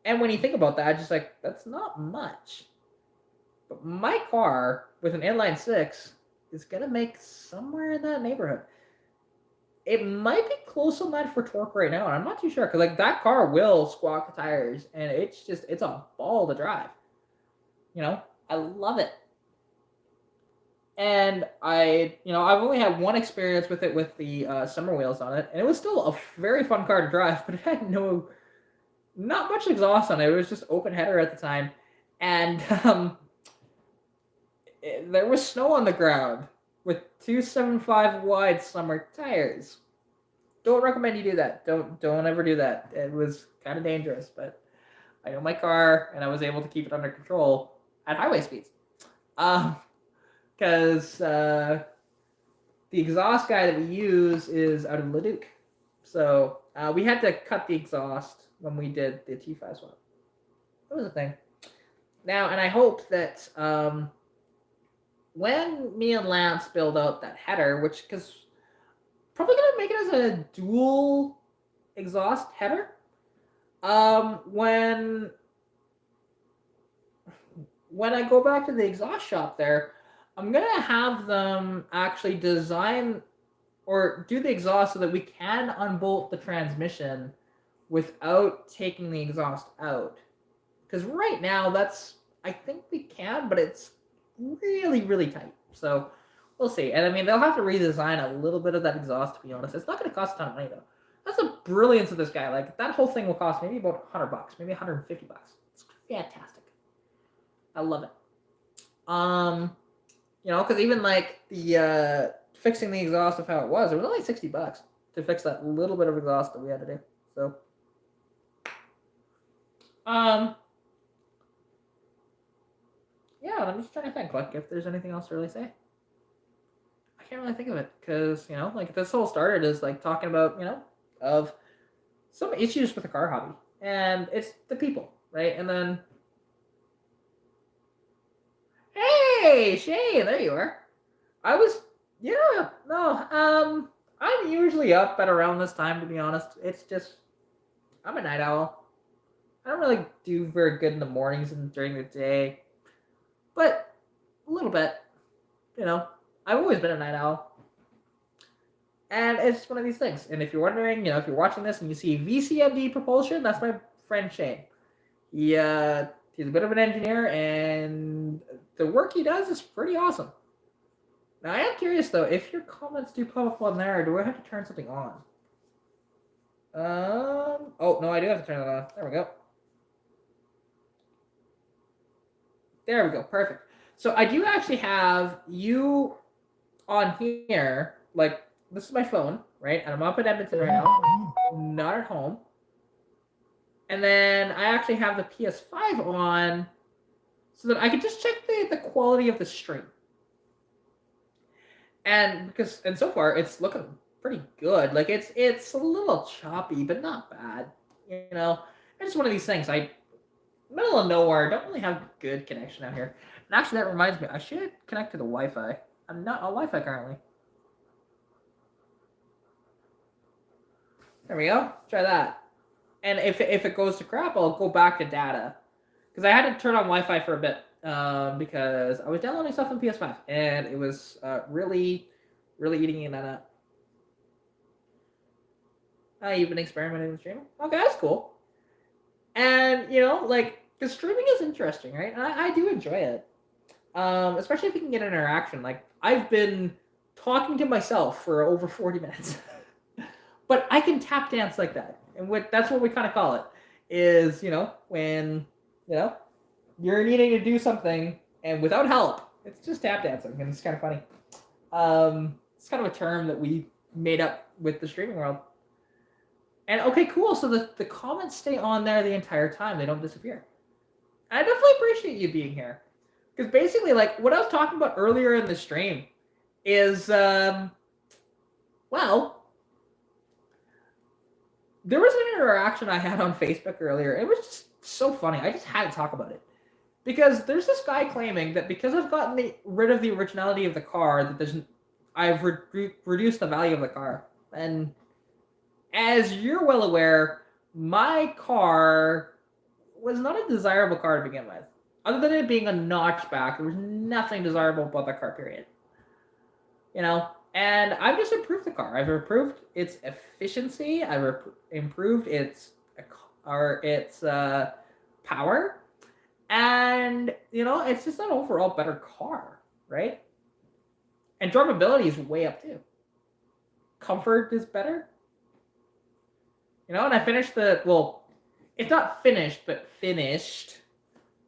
And when you think about that, just like, that's not much. But my car with an inline 6 is going to make somewhere in that neighborhood. It might be close on that for torque right now, and I'm not too sure, because like that car will squawk the tires, and it's a ball to drive. I love it. And I've only had one experience with it with the summer wheels on it, and it was still a very fun car to drive, but it had not much exhaust on it. It was just open header at the time, and there was snow on the ground with 275 wide summer tires. Don't recommend you do that. Don't ever do that. It was kind of dangerous, but I know my car, and I was able to keep it under control at highway speeds. Because the exhaust guy that we use is out of Leduc. So we had to cut the exhaust when we did the T5 swap. That was a thing. Now, and I hope that when me and Lance build out that header, because probably going to make it as a dual exhaust header, when when I go back to the exhaust shop there, I'm gonna have them actually design or do the exhaust so that we can unbolt the transmission without taking the exhaust out. Because right now, I think we can, but it's really, really tight. So we'll see. And I mean, they'll have to redesign a little bit of that exhaust, to be honest. It's not going to cost a ton of money, though. That's the brilliance of this guy. Like, that whole thing will cost maybe about $100, maybe $150. It's fantastic. I love it. Because even like the fixing the exhaust of how it was only $60 to fix that little bit of exhaust that we had to do. So, yeah, I'm just trying to think like if there's anything else to really say. I can't really think of it because like this whole started as like talking about of some issues with the car hobby, and it's the people, right? And then, hey, Shane, there you are. I'm usually up at around this time, to be honest. It's just, I'm a night owl. I don't really do very good in the mornings and during the day, but a little bit, I've always been a night owl. And it's just one of these things. And if you're wondering, if you're watching this and you see VCMD propulsion, that's my friend Shane. He's a bit of an engineer, and the work he does is pretty awesome. Now, I am curious, though, if your comments do pop up on there, do I have to turn something on? Oh, no, I do have to turn it on. There we go. There we go. Perfect. So I do actually have you on here. Like, this is my phone, right? And I'm up in Edmonton right now, not at home. And then I actually have the PS5 on so that I could just check the quality of the stream. And so far it's looking pretty good. Like it's a little choppy, but not bad. It's just one of these things. Middle of nowhere, don't really have good connection out here. And actually, that reminds me, I should connect to the Wi-Fi. I'm not on Wi-Fi currently. There we go. Try that. And if it goes to crap, I'll go back to data. Because I had to turn on Wi-Fi for a bit because I was downloading stuff on PS5. And it was really, really eating in that up. You've been experimenting with streaming? Okay, that's cool. And, because streaming is interesting, right? And I do enjoy it. Especially if you can get interaction. Like, I've been talking to myself for over 40 minutes. But I can tap dance like that. And that's what we kind of call it. Is, when, you're needing to do something and without help, it's just tap dancing. And it's kind of funny. It's kind of a term that we made up with the streaming world. And okay, cool. So the comments stay on there the entire time. They don't disappear. And I definitely appreciate you being here. Because basically, like, what I was talking about earlier in the stream is, there was an interaction I had on Facebook earlier. It was just so funny. I just had to talk about it. Because there's this guy claiming that because I've gotten rid of the originality of the car, that I've reduced the value of the car. And as you're well aware, my car was not a desirable car to begin with. Other than it being a notchback, there was nothing desirable about that car, period. And I've just improved the car. I've improved its efficiency. I've improved its power. And, it's just an overall better car, right? And drivability is way up, too. Comfort is better. And I finished it's not finished, but finished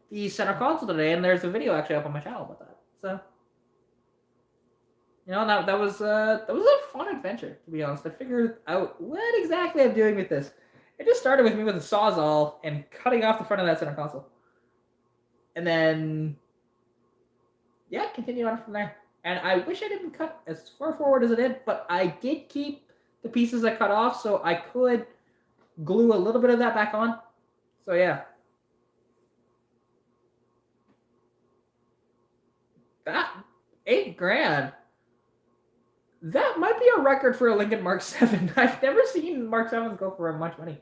the center console today, and there's a video actually up on my channel about that. So, that was a fun adventure, to be honest. I figured out what exactly I'm doing with this. It just started with me with a Sawzall and cutting off the front of that center console. And then, continued on from there. And I wish I didn't cut as far forward as I did, but I did keep the pieces I cut off, so I could glue a little bit of that back on. So yeah. That $8,000. That might be a record for a Lincoln Mark 7. I've never seen Mark 7s go for much money.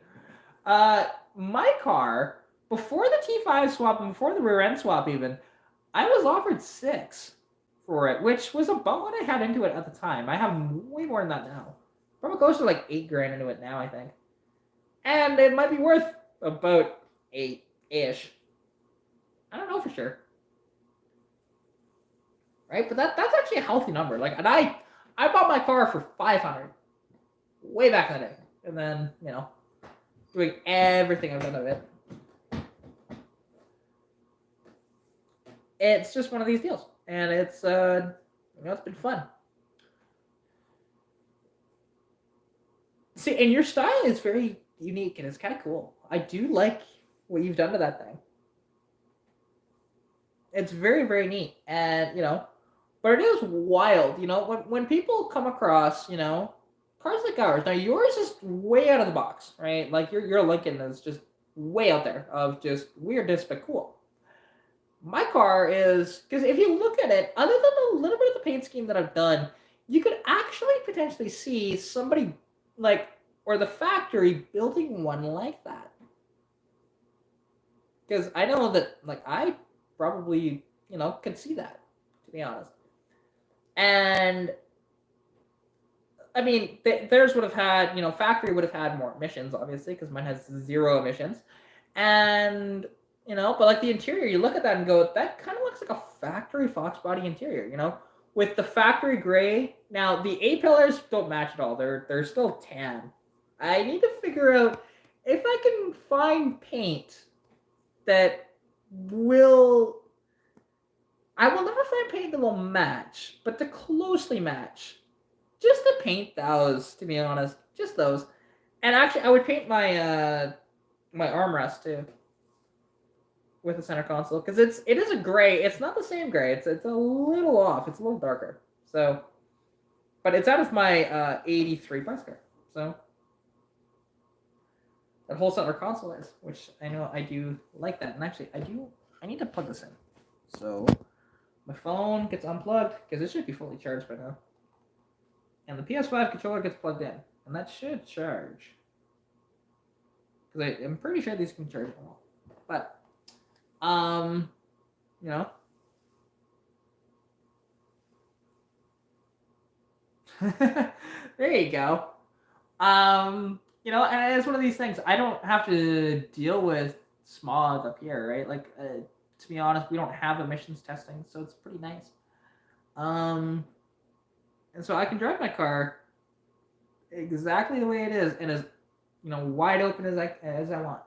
My car, before the T5 swap and before the rear end swap even, I was offered 6 for it, which was about what I had into it at the time. I have way more than that now. Probably close to like 8 grand into it now, I think. And it might be worth about 8-ish. I don't know for sure. Right? But that's actually a healthy number. Like, and I bought my car for 500 way back in the day. And then, doing everything I've done of it. It's just one of these deals. And it's it's been fun. See, and your style is very unique and it's kind of cool. I do like what you've done to that thing. It's very, very neat. And, but it is wild, when people come across, cars like ours. Now yours is way out of the box, right? Like your Lincoln is just way out there of just weirdness but cool. My car is, because if you look at it, other than a little bit of the paint scheme that I've done, you could actually potentially see somebody or the factory building one like that. Because I know that I probably could see that, to be honest. And I mean, theirs would have had, factory would have had more emissions, obviously, because mine has 0 emissions. And, but the interior, you look at that and go, that kind of looks like a factory Fox body interior, with the factory gray. Now, the A-pillars don't match at all. They're still tan. I need to figure out if I can find paint that will... I will never find paint that will match, but to closely match. Just to paint those, to be honest. Just those. And actually, I would paint my my armrest, too. With the center console. Because it is a gray. It's not the same gray. It's a little off. It's a little darker. So, but it's out of my 83 price card. So, that whole center console is. Which I know I do like that. And actually, I need to plug this in. So, my phone gets unplugged. Because it should be fully charged by now. And the PS5 controller gets plugged in. And that should charge. Because I'm pretty sure these can charge them all. But, there you go. And it's one of these things. I don't have to deal with smog up here, right? To be honest, we don't have emissions testing, so it's pretty nice. And so I can drive my car exactly the way it is, and as wide open as I want.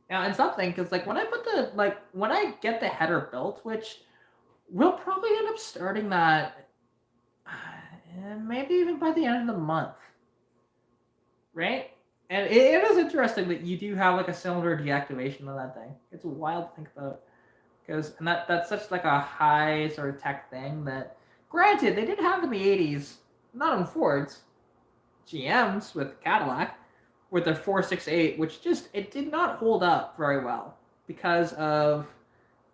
Now, and something, because when I put when I get the header built, which we'll probably end up starting that maybe even by the end of the month, right? And it is interesting that you do have a cylinder deactivation of that thing. It's wild to think about, because that's such a high sort of tech thing that, granted, they did have in the 80s, not on Fords, GMs with Cadillac, with their 468, which it did not hold up very well because of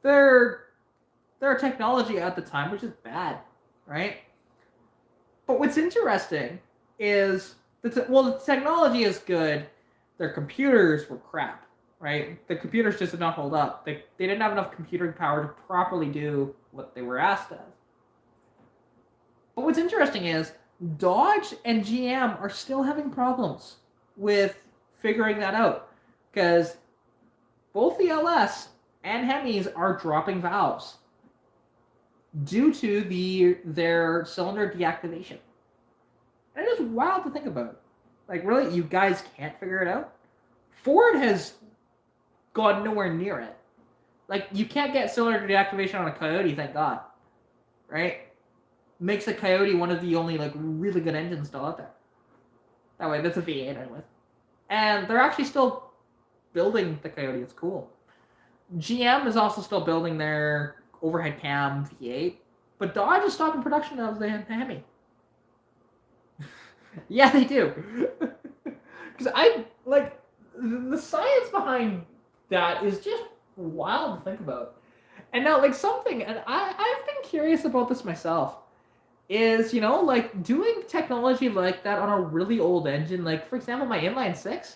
their technology at the time, which is bad, right? But what's interesting is the technology is good. Their computers were crap, right? The computers just did not hold up. They didn't have enough computing power to properly do what they were asked of. But what's interesting is Dodge and GM are still having problems with figuring that out, because both the LS and Hemis are dropping valves due to their cylinder deactivation. And it is wild to think about. Really, you guys can't figure it out? Ford has gone nowhere near it. You can't get cylinder deactivation on a Coyote, thank God. Right? Makes the Coyote one of the only really good engines still out there. That way, that's a V8 anyway. And they're actually still building the Coyote. It's cool. GM is also still building their overhead cam V8, but Dodge is stopping production of the Hemi. Yeah, they do. Because the science behind that is just wild to think about. And now, something, and I've been curious about this myself, is, doing technology like that on a really old engine, for example, my inline 6,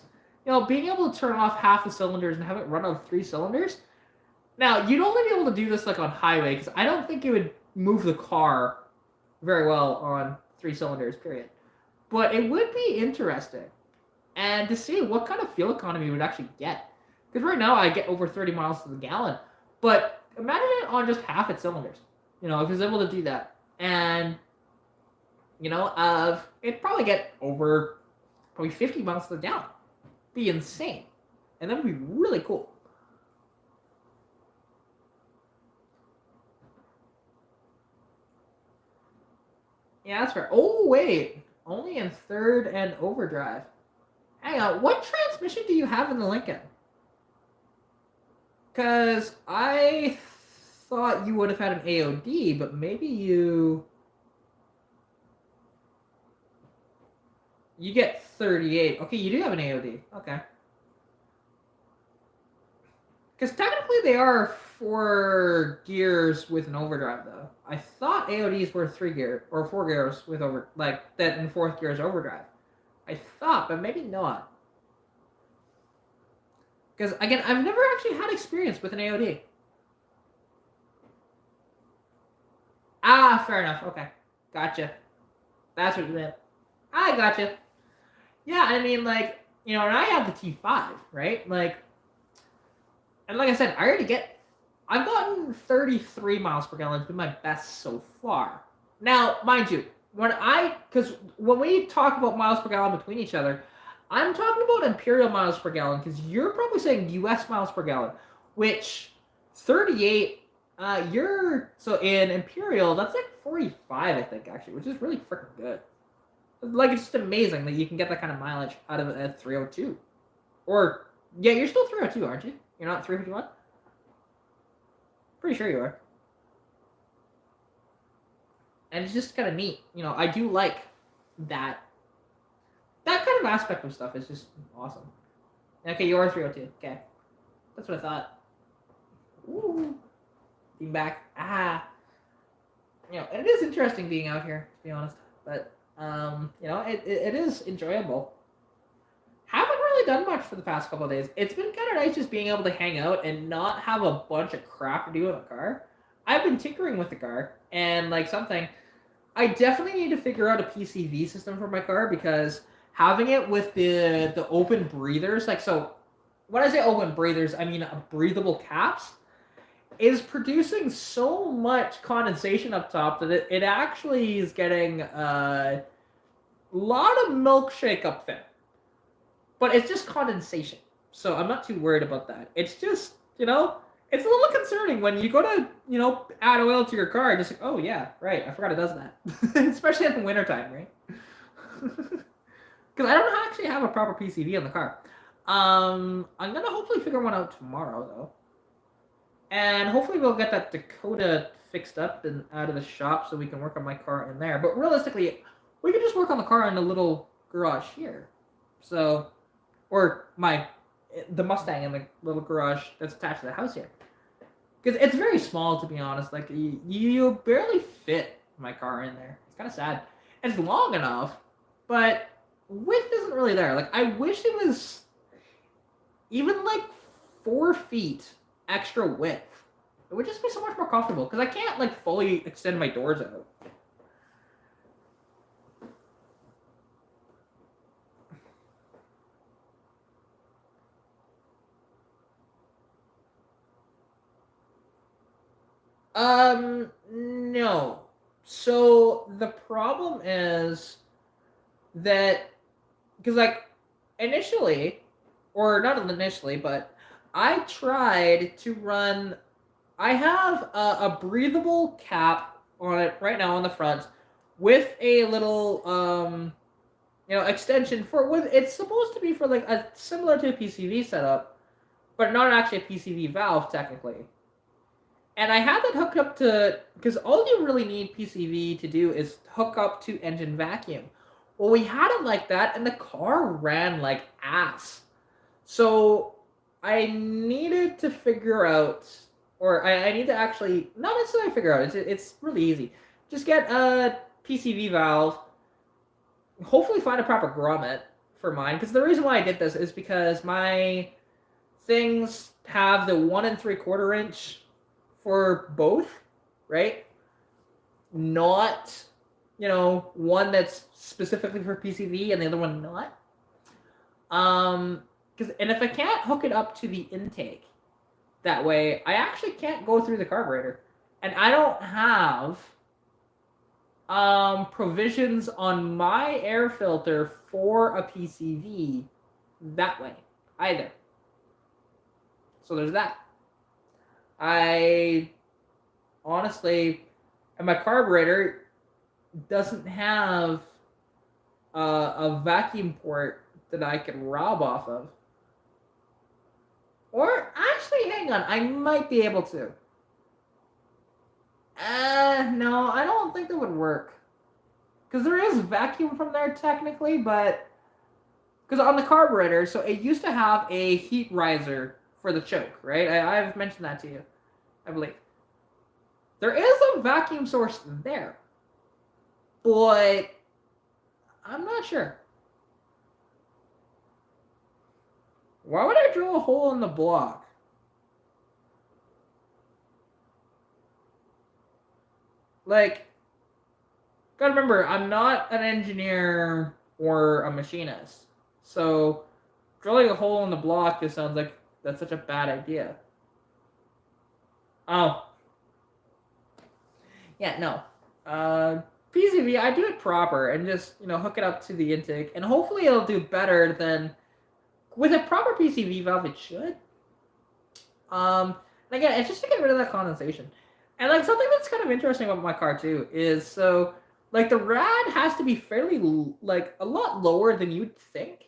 being able to turn off half the cylinders and have it run on 3 cylinders, Now, you'd only be able to do this like on highway because I don't think it would move the car very well on 3 cylinders, period. But it would be interesting and to see what kind of fuel economy we would actually get. Because right now I get over 30 miles to the gallon, but imagine it on just half its cylinders. If it's able to do that, and it'd probably get over probably 50 miles to the gallon. Be insane, and that would be really cool. Yeah, that's fair. Oh wait, only in third and overdrive. Hang on, what transmission do you have in the Lincoln? Because I thought you would have had an AOD, but maybe you get 38. Okay, you do have an AOD. Okay. Because technically they are 4 gears with an overdrive, though. I thought AODs were 3 gear or 4 gears with that in fourth gear is overdrive. I thought, but maybe not. Because again, I've never actually had experience with an AOD. Ah, fair enough. Okay, gotcha. That's what you meant. I gotcha. Yeah, I mean, and I have the T5, right? And like I said, I've gotten 33 miles per gallon. It's been my best so far. Now, mind you, because when we talk about miles per gallon between each other, I'm talking about imperial miles per gallon because you're probably saying U.S. miles per gallon, which 38. So in imperial, that's like 45, I think, actually, which is really freaking good. It's just amazing that you can get that kind of mileage out of a 302. Or yeah, you're still 302, aren't you? You're not 351? Pretty sure you are. And it's just kind of neat. I do like that. That kind of aspect of stuff is just awesome. Okay, you are 302. Okay. That's what I thought. Ooh. Being back. Ah. It is interesting being out here, to be honest. But, it is enjoyable. Haven't really done much for the past couple of days. It's been kind of nice just being able to hang out and not have a bunch of crap to do in the car. I've been tinkering with the car, and something, I definitely need to figure out a PCV system for my car because having it with the open breathers, so when I say open breathers, I mean breathable caps, is producing so much condensation up top that it actually is getting a lot of milkshake up there. But it's just condensation. So I'm not too worried about that. It's just, it's a little concerning when you go to, add oil to your car, just oh yeah, right, I forgot it does that. Especially in the wintertime, right? Because I don't actually have a proper PCV on the car. I'm going to hopefully figure one out tomorrow, though. And hopefully we'll get that Dakota fixed up and out of the shop so we can work on my car in there. But realistically, we can just work on the car in a little garage here. So, or the Mustang in the little garage that's attached to the house here. Because it's very small, to be honest. You barely fit my car in there. It's kind of sad. It's long enough, but width isn't really there. I wish it was even 4 feet extra width. It would just be so much more comfortable because I can't fully extend my doors out. No. So the problem is that because initially, or not initially, but I tried to run. I have a breathable cap on it right now on the front with a little extension for what it's supposed to be for a similar to a PCV setup, but not actually a PCV valve technically. And I had that hooked up to, because all you really need PCV to do is hook up to engine vacuum. Well, we had it like that, and the car ran like ass. So I needed to figure out, or I need to actually, not necessarily figure out, it's really easy. Just get a PCV valve, hopefully find a proper grommet for mine, because the reason why I did this is because my things have the 1 3/4 inch for both, right? Not, one that's specifically for PCV and the other one not. And if I can't hook it up to the intake that way, I actually can't go through the carburetor, and I don't have provisions on my air filter for a PCV that way either. So there's that. I honestly, and my carburetor doesn't have a vacuum port that I can rob off of. Or actually, hang on, I might be able to. No, I don't think that would work. Because there is vacuum from there technically, but because on the carburetor, so it used to have a heat riser for the choke, right? I've mentioned that to you, I believe. There is a vacuum source there, but I'm not sure. Why would I drill a hole in the block? Like, gotta remember, I'm not an engineer or a machinist. So, drilling a hole in the block just sounds like that's such a bad idea. Oh. Yeah, no. PCV, I do it proper and just, hook it up to the intake. And hopefully it'll do better than... With a proper PCV valve, it should. And again, it's just to get rid of that condensation. And like something that's kind of interesting about my car too is so like the rad has to be fairly like a lot lower than you'd think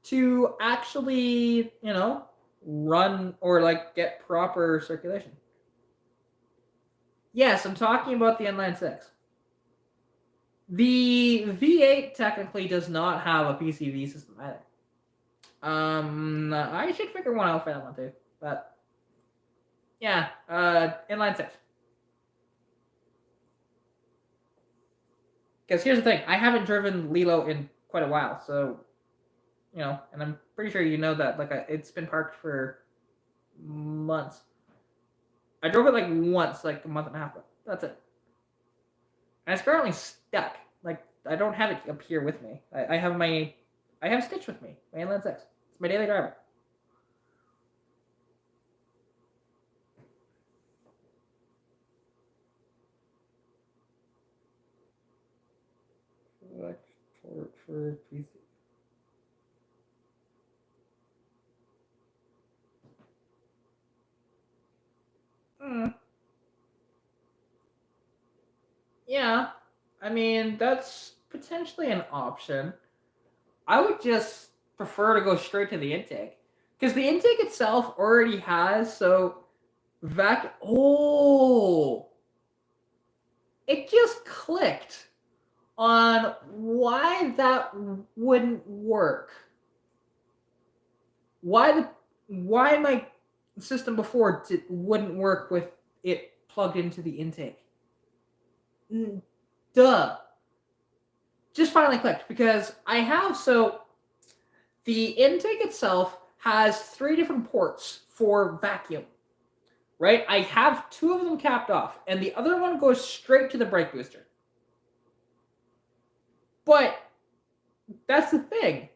to actually, run or like get proper circulation. Yes, I'm talking about the inline six. The V8 technically does not have a PCV system either. I should figure one out for that one too. But yeah, inline six. Because here's the thing, I haven't driven Lilo in quite a while, so and I'm pretty sure you know that. Like, it's been parked for months. I drove it like once, like a month and a half ago. That's it. And it's currently stuck. Like, I don't have it up here with me. I have Stitch with me, my inline six. It's my daily driver. For PC. Yeah, I mean, that's potentially an option. I would just prefer to go straight to the intake. Because the intake itself already has, so oh! It just clicked on why that wouldn't work. Why my system before wouldn't work with it plugged into the intake. Duh. Just finally clicked because I have, so the intake itself has 3 different ports for vacuum, right? I have 2 of them capped off, and the other one goes straight to the brake booster. But that's the thing.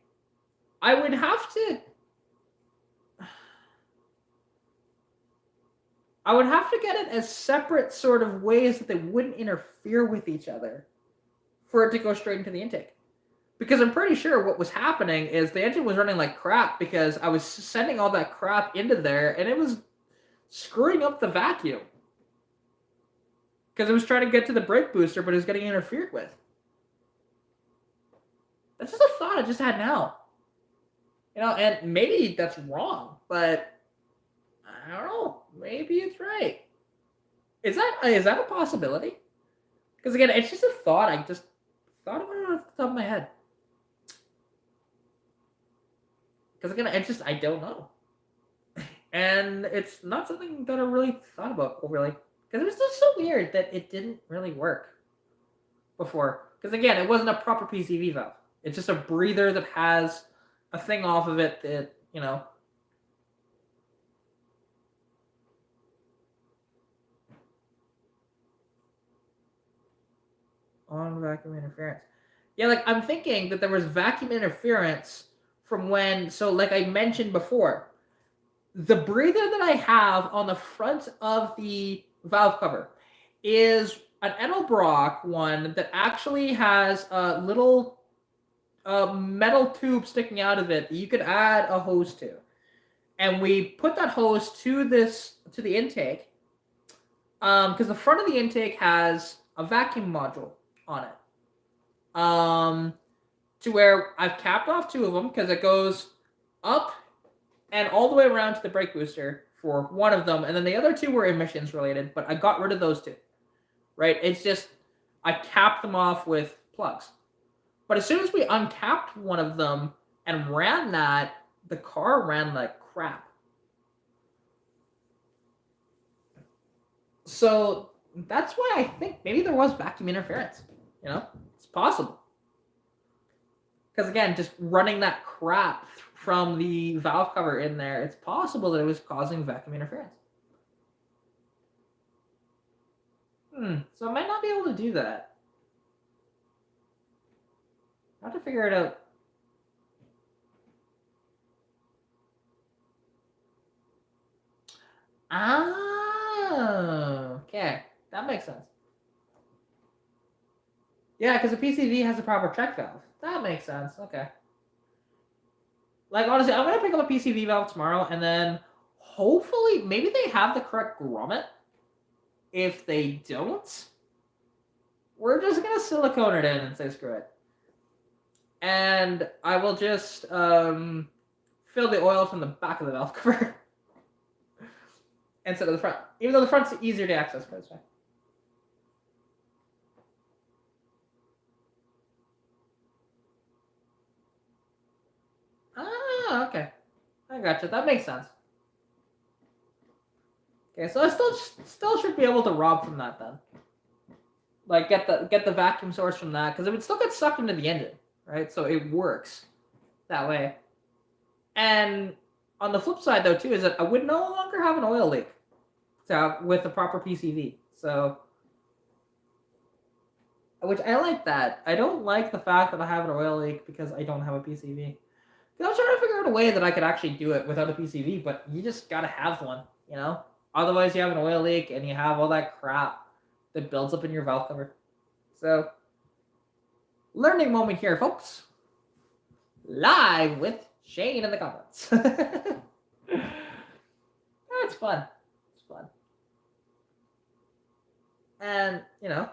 I would have to get it as separate sort of ways that they wouldn't interfere with each other for it to go straight into the intake. Because I'm pretty sure what was happening is the engine was running like crap because I was sending all that crap into there and it was screwing up the vacuum. Because it was trying to get to the brake booster, but it was getting interfered with. That's just a thought I just had now. And maybe that's wrong, but I don't know. Maybe it's right. Is that a possibility? Because again, it's just a thought. I just thought about it off the top of my head. Because again, I don't know. And it's not something that I really thought about overly. Because it was just so weird that it didn't really work before. Because again, it wasn't a proper PCV valve. It's just a breather that has a thing off of it that, on vacuum interference. Yeah, like I'm thinking that there was vacuum interference from when, so like I mentioned before, the breather that I have on the front of the valve cover is an Enelbrock one that actually has a little metal tube sticking out of it that you could add a hose to. And we put that hose to the intake, because the front of the intake has a vacuum module on it. To where I've capped off 2 of them because it goes up and all the way around to the brake booster for one of them, and then the other 2 were emissions related, but I got rid of those 2. Right? It's just I capped them off with plugs. But as soon as we uncapped one of them and ran that, the car ran like crap. So that's why I think maybe there was vacuum interference. You know, it's possible. Because again, just running that crap from the valve cover in there, it's possible that it was causing vacuum interference. So I might not be able to do that. I have to figure it out. Ah, okay. That makes sense. Yeah, because the PCV has a proper check valve. That makes sense. Okay. Like, honestly, I'm going to pick up a PCV valve tomorrow, and then hopefully, maybe they have the correct grommet. If they don't, we're just going to silicone it in and say screw it. And I will just fill the oil from the back of the valve cover instead of the front. Even though the front's easier to access, but it's fine. Ah, okay. I gotcha. That makes sense. Okay, so I still should be able to rob from that then. Like get the vacuum source from that, because it would still get sucked into the engine, right? So it works that way. And on the flip side, though, too, is that I would no longer have an oil leak with the proper PCV. So, which I like that. I don't like the fact that I have an oil leak because I don't have a PCV. I was trying to figure out a way that I could actually do it without a PCV, but you just gotta have one, you know? Otherwise, you have an oil leak and you have all that crap that builds up in your valve cover. So, learning moment here, folks. Live with Shane in the comments. It's fun. It's fun. And, you know,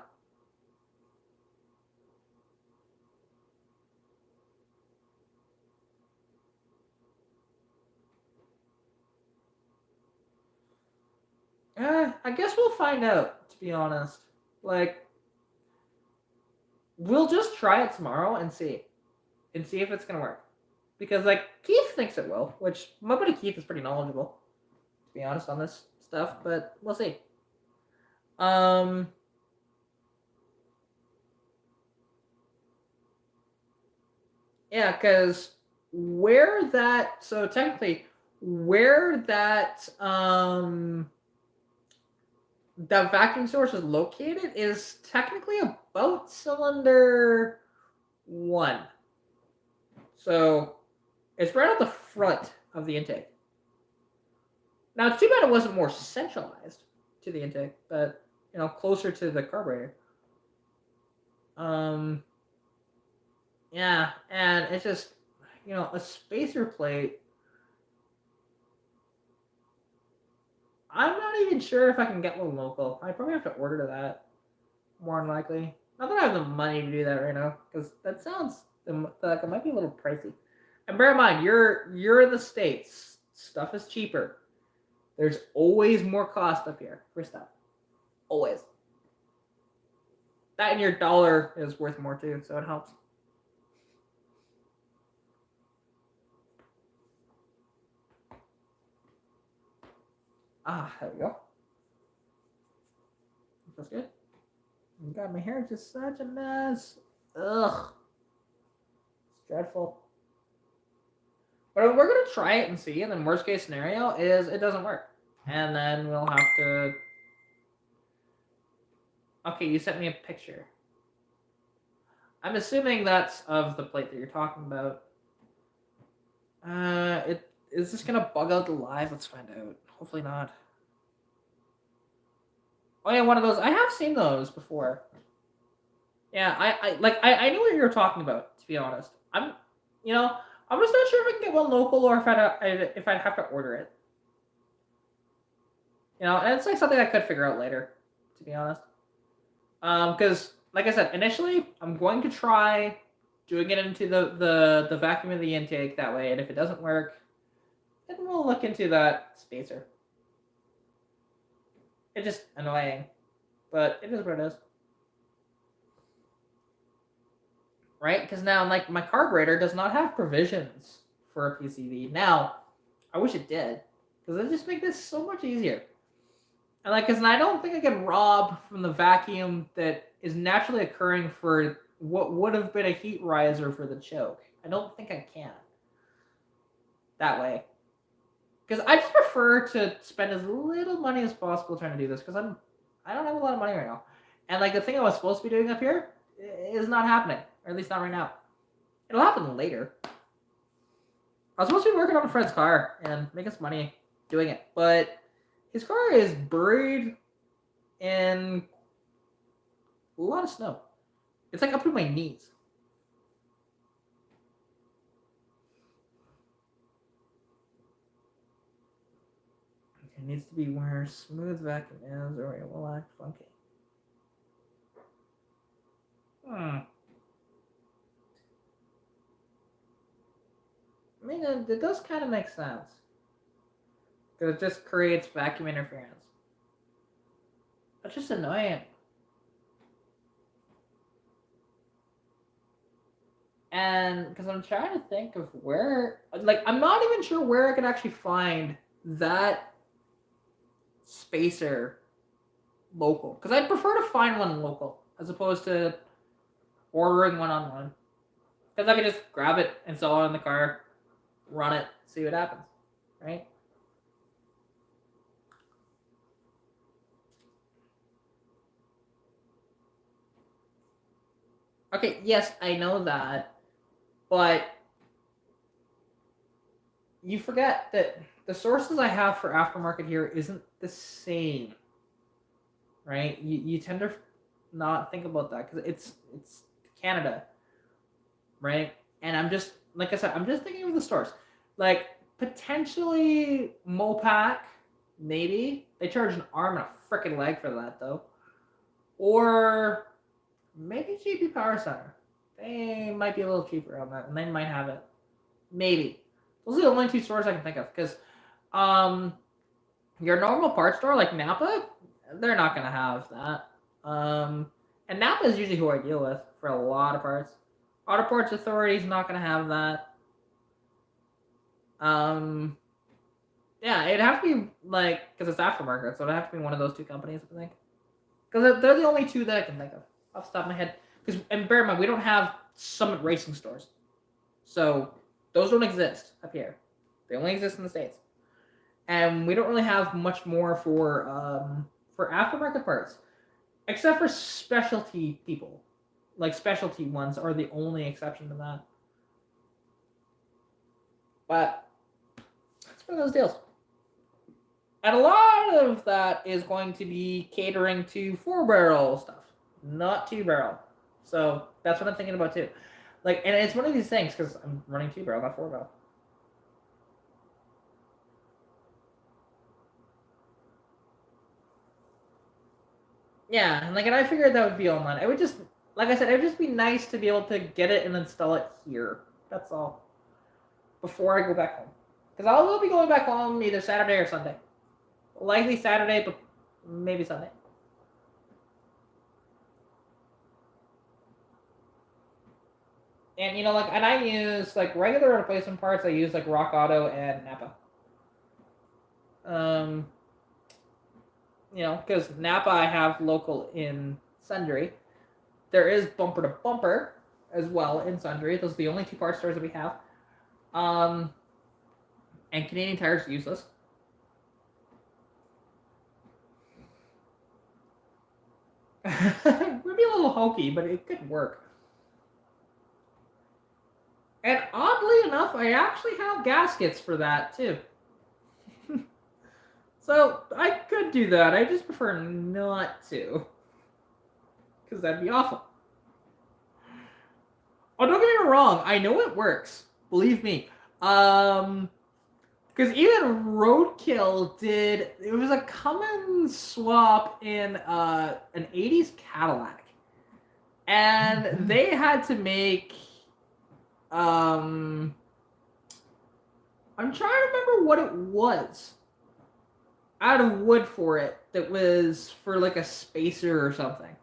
I guess we'll find out, to be honest. Like, we'll just try it tomorrow and see if it's going to work. Because, like, Keith thinks it will, which my buddy Keith is pretty knowledgeable, to be honest, on this stuff, but we'll see. Yeah, because technically, where that vacuum source is located is technically about cylinder 1. So it's right at the front of the intake. Now, it's too bad it wasn't more centralized to the intake, but, you know, closer to the carburetor. Yeah, and it's just, you know, a spacer plate. I'm not even sure if I can get one local. I probably have to order that, more than likely. Not that I have the money to do that right now, because that sounds like it might be a little pricey. And bear in mind, you're in the States. Stuff is cheaper. There's always more cost up here for stuff. Always. That and your dollar is worth more too, so it helps. Ah, there we go. That's good. God, my hair is just such a mess. Ugh. It's dreadful. But we're going to try it and see, and then worst case scenario is it doesn't work. And then we'll have to... Okay, you sent me a picture. I'm assuming that's of the plate that you're talking about. It is this gonna bug out the live? Let's find out. Hopefully not. Oh yeah, one of those. I have seen those before. Yeah, I knew what you were talking about. To be honest, you know, I'm just not sure if I can get one local or if I'd have to order it. You know, and it's like something I could figure out later. To be honest, because like I said, initially I'm going to try doing it into the vacuum of the intake that way, and if it doesn't work, then we'll look into that spacer. It's just annoying, but it is what it is. Right? Because now, like, my carburetor does not have provisions for a PCV. Now, I wish it did, because it just make this so much easier. And like, because I don't think I can rob from the vacuum that is naturally occurring for what would have been a heat riser for the choke. I don't think I can that way. Because I just prefer to spend as little money as possible trying to do this, because I don't have a lot of money right now. And like the thing I was supposed to be doing up here is not happening, or at least not right now. It'll happen later. I was supposed to be working on a friend's car and making some money doing it, but his car is buried in a lot of snow. It's like up to my knees. It needs to be where smooth vacuum is, or it will act funky. I mean, it does kind of make sense. Because it just creates vacuum interference. That's just annoying. And because I'm trying to think of where, like, I'm not even sure where I could actually find that spacer local. Because I'd prefer to find one local as opposed to ordering one on one. Because I could just grab it, install it in the car, run it, see what happens, right? Okay, yes, I know that, but you forget that the sources I have for aftermarket here isn't the same, right? You tend to not think about that because it's Canada, right? And I'm just like I said, I'm just thinking of the stores, like potentially Mopac, maybe they charge an arm and a freaking leg for that though, or maybe GP Power Center. They might be a little cheaper on that, and they might have it. Maybe. Those are the only two stores I can think of. Because your normal parts store, like Napa, they're not going to have that. And Napa is usually who I deal with for a lot of parts. Auto Parts Authority is not going to have that. Yeah, it'd have to be, like, because it's aftermarket, so it'd have to be one of those two companies, I think. Because they're the only two that I can think of off the top of my head. And bear in mind, we don't have Summit Racing stores. So those don't exist up here. They only exist in the States. And we don't really have much more for aftermarket parts. Except for specialty people. Like specialty ones are the only exception to that. But it's one of those deals. And a lot of that is going to be catering to 4-barrel stuff, not 2-barrel. So that's what I'm thinking about too. Like, and it's one of these things because I'm running 2-barrel, not 4-barrel. Yeah, and I figured that would be online. It would just, like I said, it would just be nice to be able to get it and install it here. That's all. Before I go back home, because I will be going back home either Saturday or Sunday. Likely Saturday, but maybe Sunday. And and I use regular replacement parts. I use Rock Auto and Napa. Because Napa I have local in Sundry. There is Bumper to Bumper as well in Sundry. Those are the only two parts stores that we have. And Canadian Tire is useless. Would be a little hokey, but it could work. And oddly enough, I actually have gaskets for that too. So I could do that. I just prefer not to. Because that'd be awful. Oh, don't get me wrong. I know it works. Believe me. Because even Roadkill did. It was a common swap in an 80s Cadillac. And they had to make. I'm trying to remember what it was out of wood for it that was for like a spacer or something.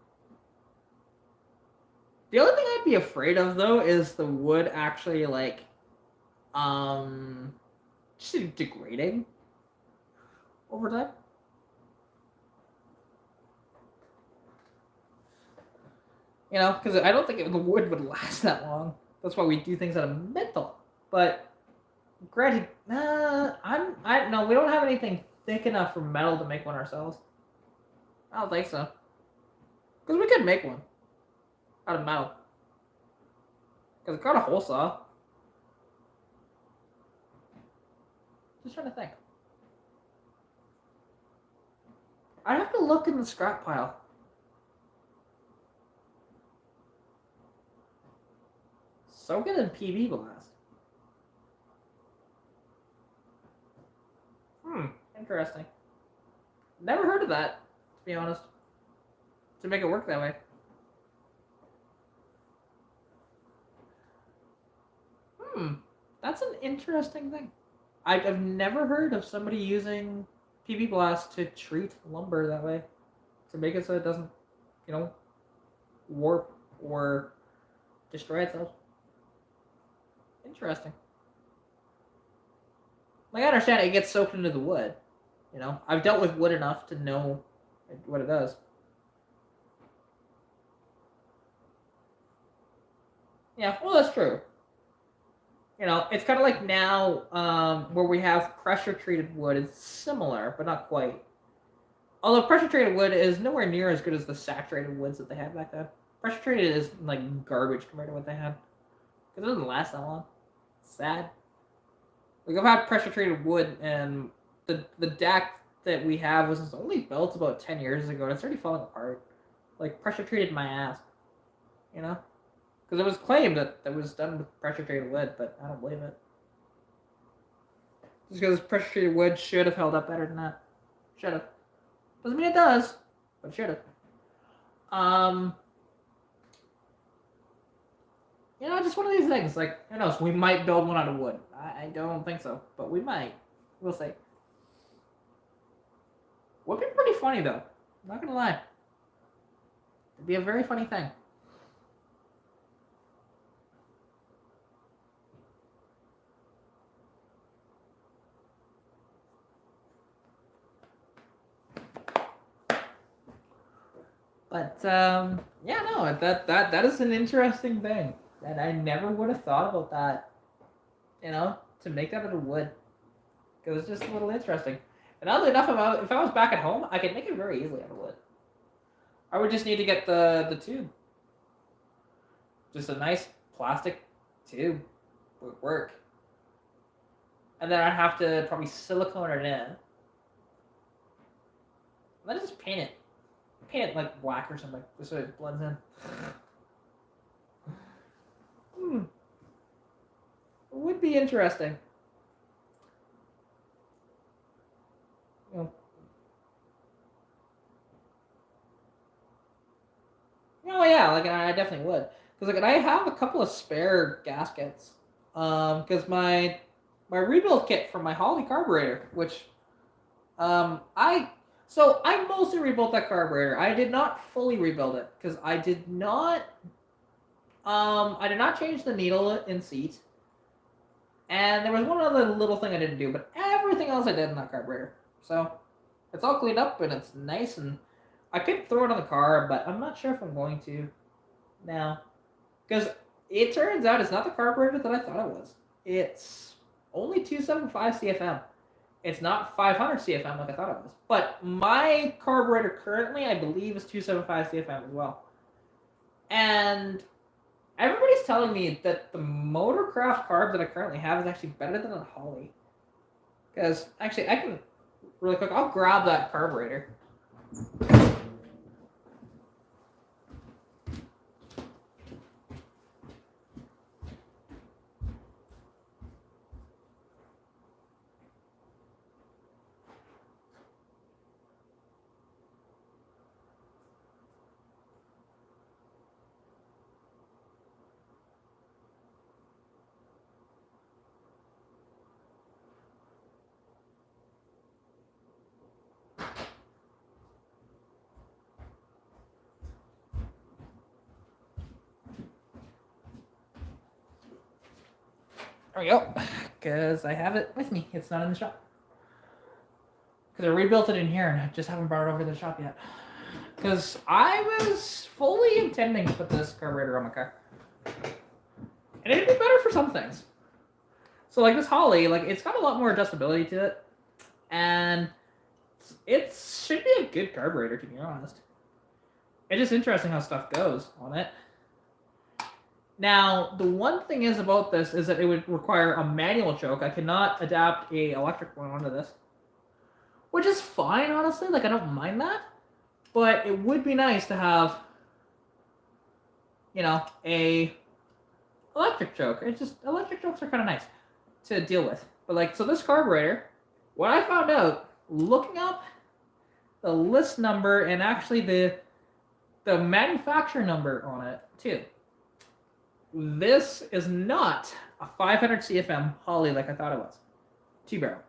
The only thing I'd be afraid of though is the wood actually like just degrading over time. You know, because I don't think the wood would last that long. That's why we do things out of metal. But granted, I no, we don't have anything thick enough for metal to make one ourselves. I don't think so. Because we could make one out of metal. Because it's got a hole saw. Just trying to think. I'd have to look in the scrap pile. So good in PB Blast. Interesting. Never heard of that, to be honest. To make it work that way. That's an interesting thing. I've never heard of somebody using PB Blast to treat lumber that way. To make it so it doesn't, you know, warp or destroy itself. Interesting. Like, I understand it gets soaked into the wood. You know, I've dealt with wood enough to know what it does. Yeah, well, that's true. You know, it's kind of like now where we have pressure treated wood. It's similar, but not quite. Although pressure treated wood is nowhere near as good as the saturated woods that they had back then. Pressure treated is like garbage compared to what they had. Because it doesn't last that long. It's sad. Like, I've had pressure treated wood, and the deck that we have was only built about 10 years ago, and it's already falling apart. Like, pressure treated my ass. You know? Because it was claimed that it was done with pressure treated wood, but I don't believe it. Just because pressure treated wood should have held up better than that. Should have. Doesn't mean it does, but should have. You know, just one of these things. Like, who knows? We might build one out of wood. I don't think so, but we might. We'll see. Would be pretty funny, though. I'm not gonna lie. It'd be a very funny thing. But yeah, no, that is an interesting thing, and I never would have thought about that. You know, to make that out of wood, because it's just a little interesting. And oddly enough, if I was back at home, I could make it very easily out of wood. I would just need to get the tube, just a nice plastic tube would work, and then I'd have to probably silicone it in, and then just paint it. Paint it like black or something, just so it blends in. It would be interesting. You know. Oh yeah, like I definitely would, because like I have a couple of spare gaskets, because my rebuild kit for my Holly carburetor, which I mostly rebuilt that carburetor. I did not fully rebuild it because I did not change the needle in seat, and there was one other little thing I didn't do, but everything else I did in that carburetor. So it's all cleaned up and it's nice, and I could throw it on the car, but I'm not sure if I'm going to now, because it turns out it's not the carburetor that I thought it was. It's only 275 CFM. It's not 500 CFM like I thought it was. But my carburetor currently, I believe, is 275 CFM as well. And Everybody's telling me that the Motorcraft carb that I currently have is actually better than a Holly. Because actually, I can really quick. I'll grab that carburetor. There we go. Because I have it with me. It's not in the shop. Because I rebuilt it in here and I just haven't brought it over to the shop yet. Because I was fully intending to put this carburetor on my car. And it'd be better for some things. So like this Holly, like it's got a lot more adjustability to it. And it should be a good carburetor, to be honest. It's just interesting how stuff goes on it. Now, the one thing is about this is that it would require a manual choke. I cannot adapt a electric one onto this. Which is fine, honestly. Like, I don't mind that. But it would be nice to have, you know, a electric choke. It's just, electric chokes are kind of nice to deal with. But, like, so this carburetor, what I found out, looking up the list number and actually the manufacturer number on it, too. This is not a 500 CFM Holly like I thought it was. 2-barrel.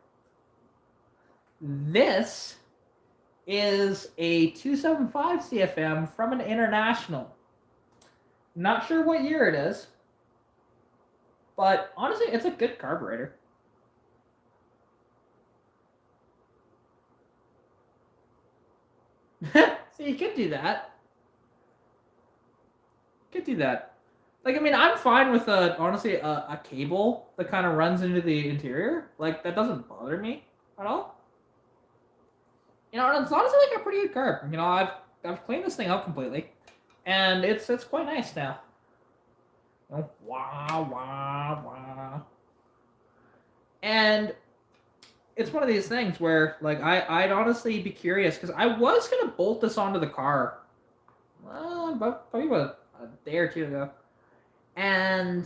This is a 275 CFM from an International. Not sure what year it is, but honestly, it's a good carburetor. So you could do that. Could do that. Like, I mean, I'm fine with honestly a cable that kind of runs into the interior. Like, that doesn't bother me at all. You know, and it's honestly like a pretty good carb. You know, I've cleaned this thing out completely, and it's quite nice now. You know, wah wah wah. And it's one of these things where, like, I'd honestly be curious because I was gonna bolt this onto the car, probably about a day or two ago, and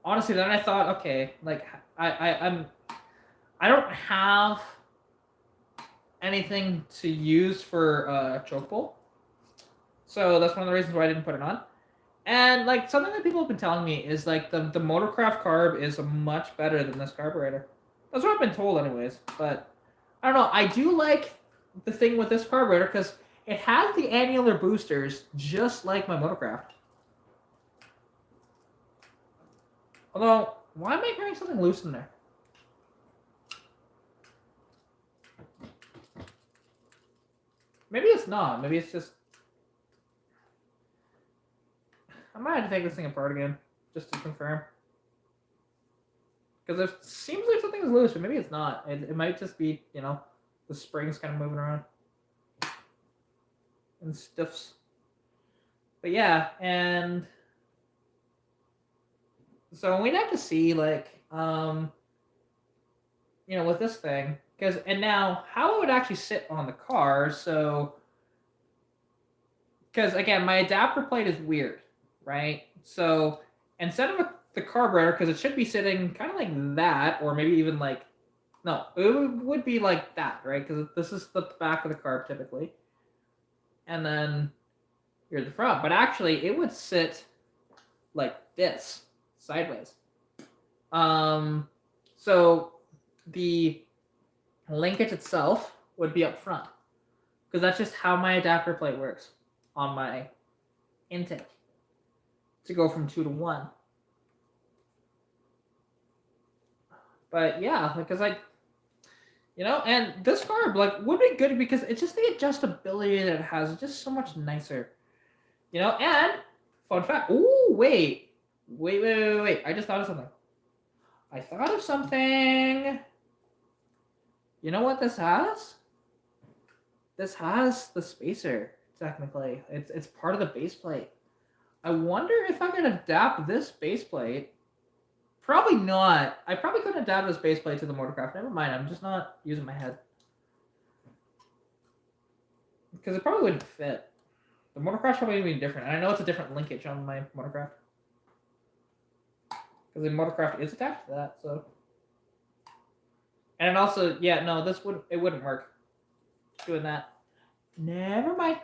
honestly, then I thought, okay, like I don't have anything to use for choke bolt, so that's one of the reasons why I didn't put it on. And like something that people have been telling me is like the Motorcraft carb is much better than this carburetor. That's what I've been told, anyways. But I don't know. I do like the thing with this carburetor because it has the annular boosters just like my Motorcraft. Although, why am I hearing something loose in there? Maybe it's not. Maybe it's just... I might have to take this thing apart again, just to confirm. Because it seems like something's loose, but maybe it's not. It might just be, you know, the springs kind of moving around. And stiffs. But yeah, and... So we'd have to see, like, you know, with this thing. And now, how it would actually sit on the car, so... Because, again, my adapter plate is weird. Right? So instead of the carburetor, because it should be sitting kind of like that, or maybe even like, no, it would be like that, right? Because this is the back of the carb typically. And then here's the front. But actually, it would sit like this, sideways. So the linkage itself would be up front. Because that's just how my adapter plate works on my intake. To go from 2 to 1. But yeah, because you know, and this carb like would be good because it's just the adjustability that it has. It's just so much nicer. You know, and fun fact. Ooh, wait. I just thought of something. You know what this has? This has the spacer technically. It's part of the base plate. I wonder if I can adapt this base plate. Probably not. I probably couldn't adapt this base plate to the Motorcraft. Never mind, I'm just not using my head. Because it probably wouldn't fit. The Motorcraft's probably going to be different. And I know it's a different linkage on my Motorcraft. Because the Motorcraft is attached to that, so... And also, yeah, no, it wouldn't work. Doing that. Never mind.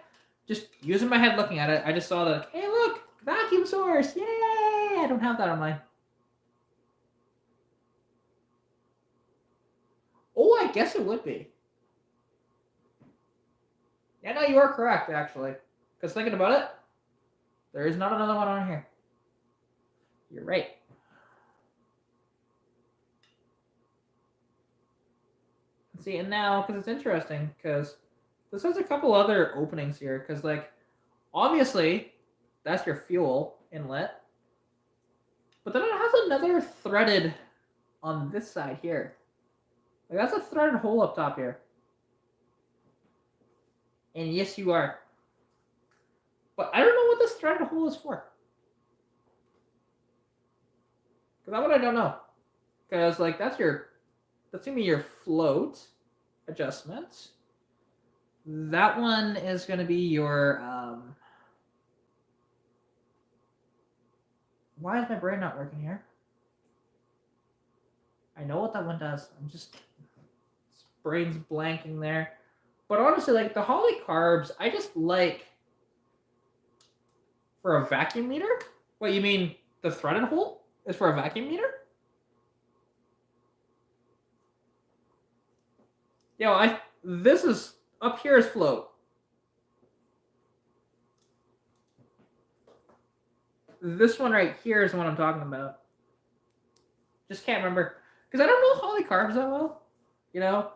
Just using my head looking at it, I just saw that, hey look, vacuum source, yay! I don't have that on mine. Oh, I guess it would be. Yeah, no, you are correct, actually. Because thinking about it, there is not another one on here. You're right. See, and now, because it's interesting, because this has a couple other openings here, because, like, obviously, that's your fuel inlet. But then it has another threaded on this side here. Like, that's a threaded hole up top here. And yes, you are. But I don't know what this threaded hole is for. Because that one I don't know. Because, like, that's going to be your float adjustment. That one is going to be your... Why is my brain not working here? I know what that one does. I'm just... Brain's blanking there. But honestly, like, the Holly carbs, I just like... For a vacuum meter? What, you mean the threaded hole is for a vacuum meter? Yeah, this is... Up here is float. This one right here is the one I'm talking about. Just can't remember. Because I don't know Holly carbs that well. You know?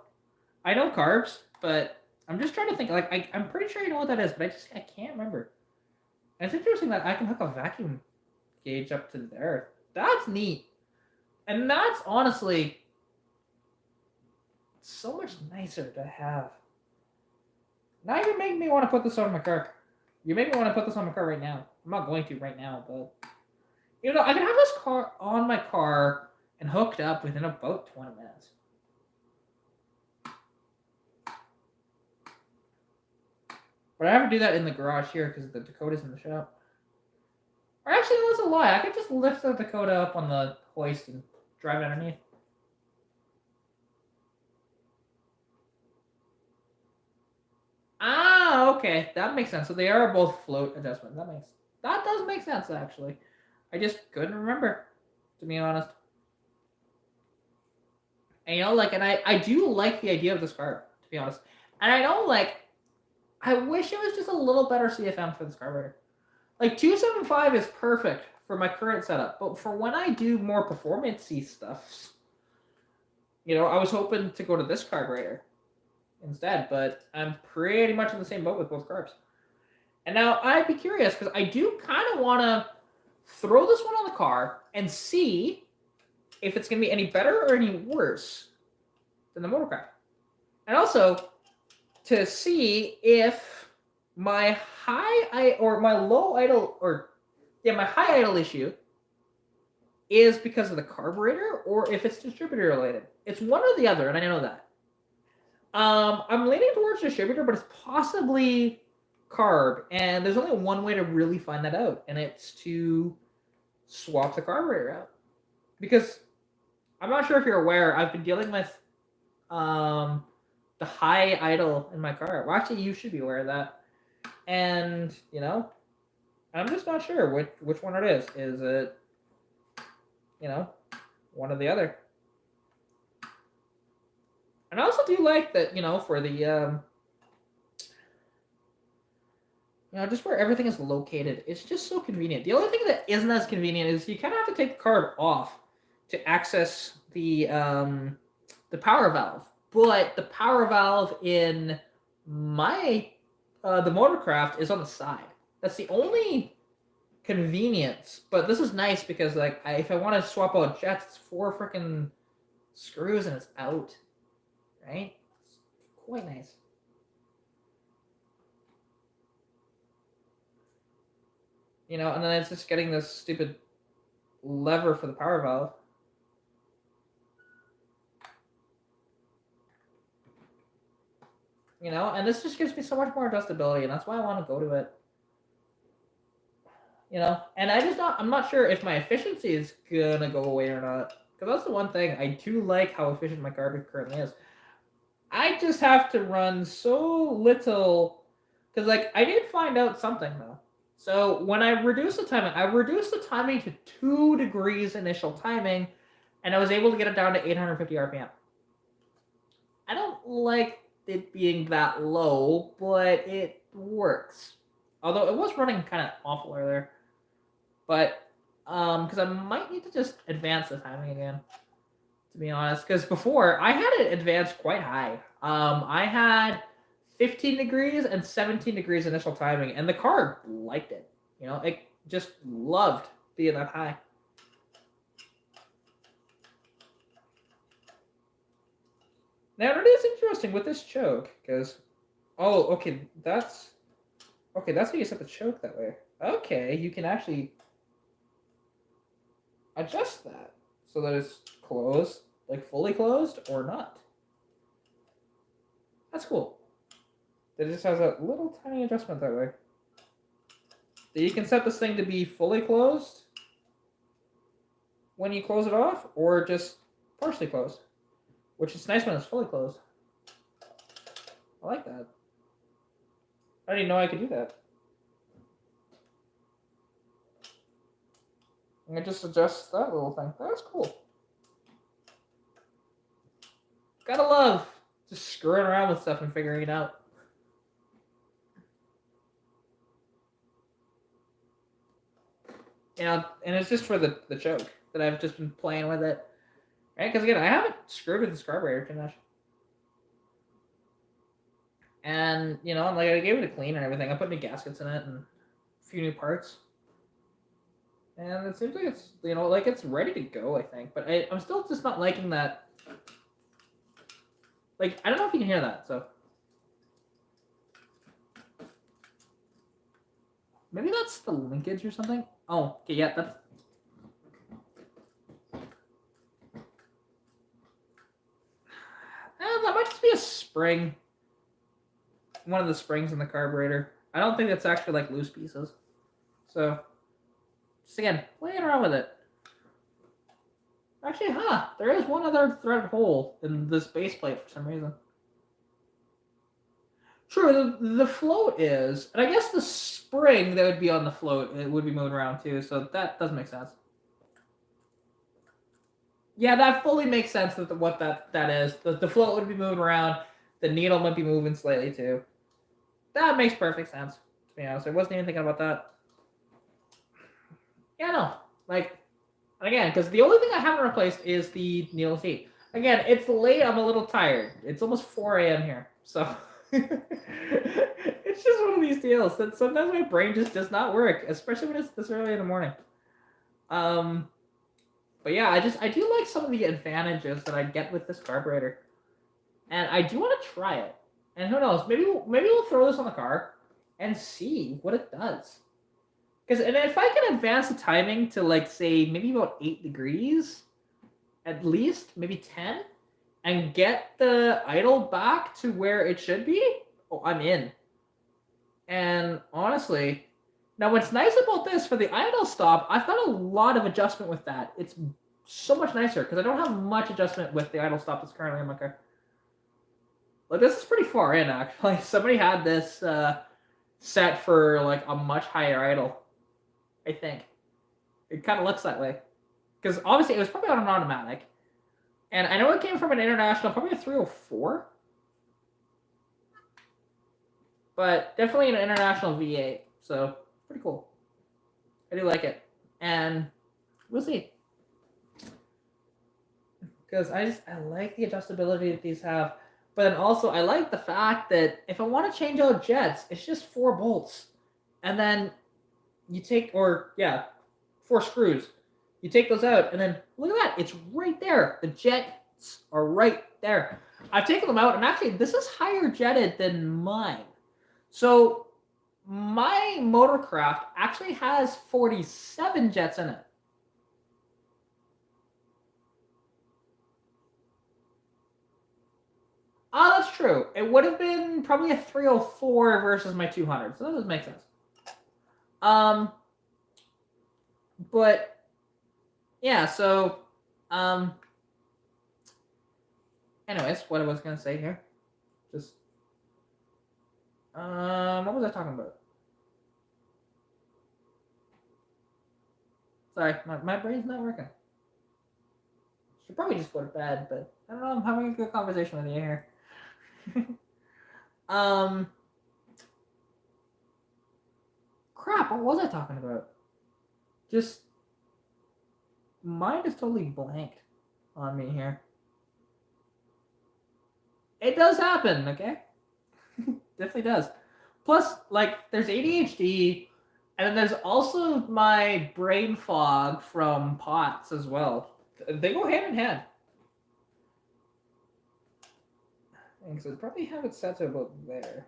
I know carbs, but I'm just trying to think. Like, I'm pretty sure I know what that is, but I can't remember. And it's interesting that I can hook a vacuum gauge up to there. That's neat. And that's honestly so much nicer to have. Now you make me want to put this on my car. You make me want to put this on my car right now. I'm not going to right now, but... You know, I can have this car on my car and hooked up within about 20 minutes. But I have to do that in the garage here because the Dakota's in the shop. Or actually, that's a lie. I could just lift the Dakota up on the hoist and drive it underneath. Ah, okay. That makes sense. So they are both float adjustments. That does make sense, actually. I just couldn't remember, to be honest. And, you know, like, and I do like the idea of this car, to be honest. And I know, like, I wish it was just a little better CFM for this carburetor. Like, 275 is perfect for my current setup, but for when I do more performance-y stuff, you know, I was hoping to go to this carburetor instead, but I'm pretty much in the same boat with both carbs. And now I'd be curious, because I do kind of want to throw this one on the car and see if it's going to be any better or any worse than the Motorcraft. And also to see if my high idle issue is because of the carburetor or if it's distributor related. It's one or the other, and I know that. I'm leaning towards distributor, but it's possibly carb, and there's only one way to really find that out, and it's to swap the carburetor out. Because I'm not sure if you're aware, I've been dealing with the high idle in my car. Well, actually, you should be aware of that. And, you know, I'm just not sure which one it is. Is it, you know, one or the other? And I also do like that, you know, for the, you know, just where everything is located, it's just so convenient. The only thing that isn't as convenient is you kind of have to take the card off to access the power valve. But the power valve in my the Motorcraft is on the side. That's the only convenience. But this is nice because, like, if I want to swap out jets, it's 4 freaking screws and it's out. Right? It's quite nice. and then it's just getting this stupid lever for the power valve. And this just gives me so much more adjustability, and that's why I want to go to it. And I'm not sure if my efficiency is gonna go away or not, because that's the one thing I do like how efficient my garbage currently is. I just have to run so little, because I did find out something though. So when I reduced the timing to 2 degrees initial timing, and I was able to get it down to 850 RPM. I don't like it being that low, but it works. Although it was running kind of awful earlier. But, because I might need to just advance the timing again, to be honest. Because before, I had it advanced quite high. I had 15 degrees and 17 degrees initial timing, and the car liked it. It just loved being that high. Now, it is interesting with this choke, because... Oh, okay, that's how you set the choke that way. Okay, you can actually adjust that so that it's closed, fully closed, or not. That's cool. It just has a little tiny adjustment that way. So you can set this thing to be fully closed when you close it off, or just partially closed. Which is nice when it's fully closed. I like that. I didn't know I could do that. And I just adjust that little thing. That's cool. Gotta love just screwing around with stuff and figuring it out. And it's just for the choke that I've just been playing with it. Right? Because again, I haven't screwed with this carburetor too much. And, I gave it a clean and everything. I put new gaskets in it and a few new parts. And it seems like it's, it's ready to go, I think. But I'm still just not liking that. I don't know if you can hear that, so. Maybe that's the linkage or something. Oh, okay, yeah, that's... That might just be a spring. One of the springs in the carburetor. I don't think that's actually loose pieces. So, just again, playing around with it. Actually, there is one other threaded hole in this base plate for some reason. True, the float is, and I guess the spring that would be on the float, it would be moving around too, so that does make sense. Yeah, that fully makes sense what that is. The float would be moving around, the needle might be moving slightly too. That makes perfect sense, to be honest. I wasn't even thinking about that. Yeah, no. And again, because the only thing I haven't replaced is the needle seat. Again, it's late, I'm a little tired. It's almost 4 a.m. here, so... It's just one of these deals that sometimes my brain just does not work, especially when it's this early in the morning. But yeah, I do like some of the advantages that I get with this carburetor, and I do want to try it. And who knows? Maybe we'll throw this on the car and see what it does. And if I can advance the timing to say maybe about 8 degrees, at least maybe 10. And get the idle back to where it should be, oh, I'm in. And honestly, now what's nice about this for the idle stop, I've got a lot of adjustment with that. It's so much nicer because I don't have much adjustment with the idle stop that's currently in my car. This is pretty far in, actually. Somebody had this set for a much higher idle, I think. It kind of looks that way. Because obviously it was probably on an automatic. And I know it came from an international, probably a 304. But definitely an international V8. So, pretty cool. I do like it. And we'll see. Because I like the adjustability that these have. But then also, I like the fact that if I want to change out jets, it's just 4 bolts. And then you take, 4 screws. You take those out, and then look at that. It's right there. The jets are right there. I've taken them out, and actually, this is higher jetted than mine. So my motorcraft actually has 47 jets in it. Oh, that's true. It would have been probably a 304 versus my 200, so that does make sense. Um, but yeah, so anyways, what I was gonna say here, just what was I talking about? Sorry, my brain's not working. Should probably just go to bed, but I don't know. I'm having a good conversation with you here. um, crap. What was I talking about? Just mind is totally blanked on me here. It does happen, okay? Definitely does. Plus, like, there's ADHD, and then there's also my brain fog from POTS as well. They go hand in hand. So I'd probably have it set to about there.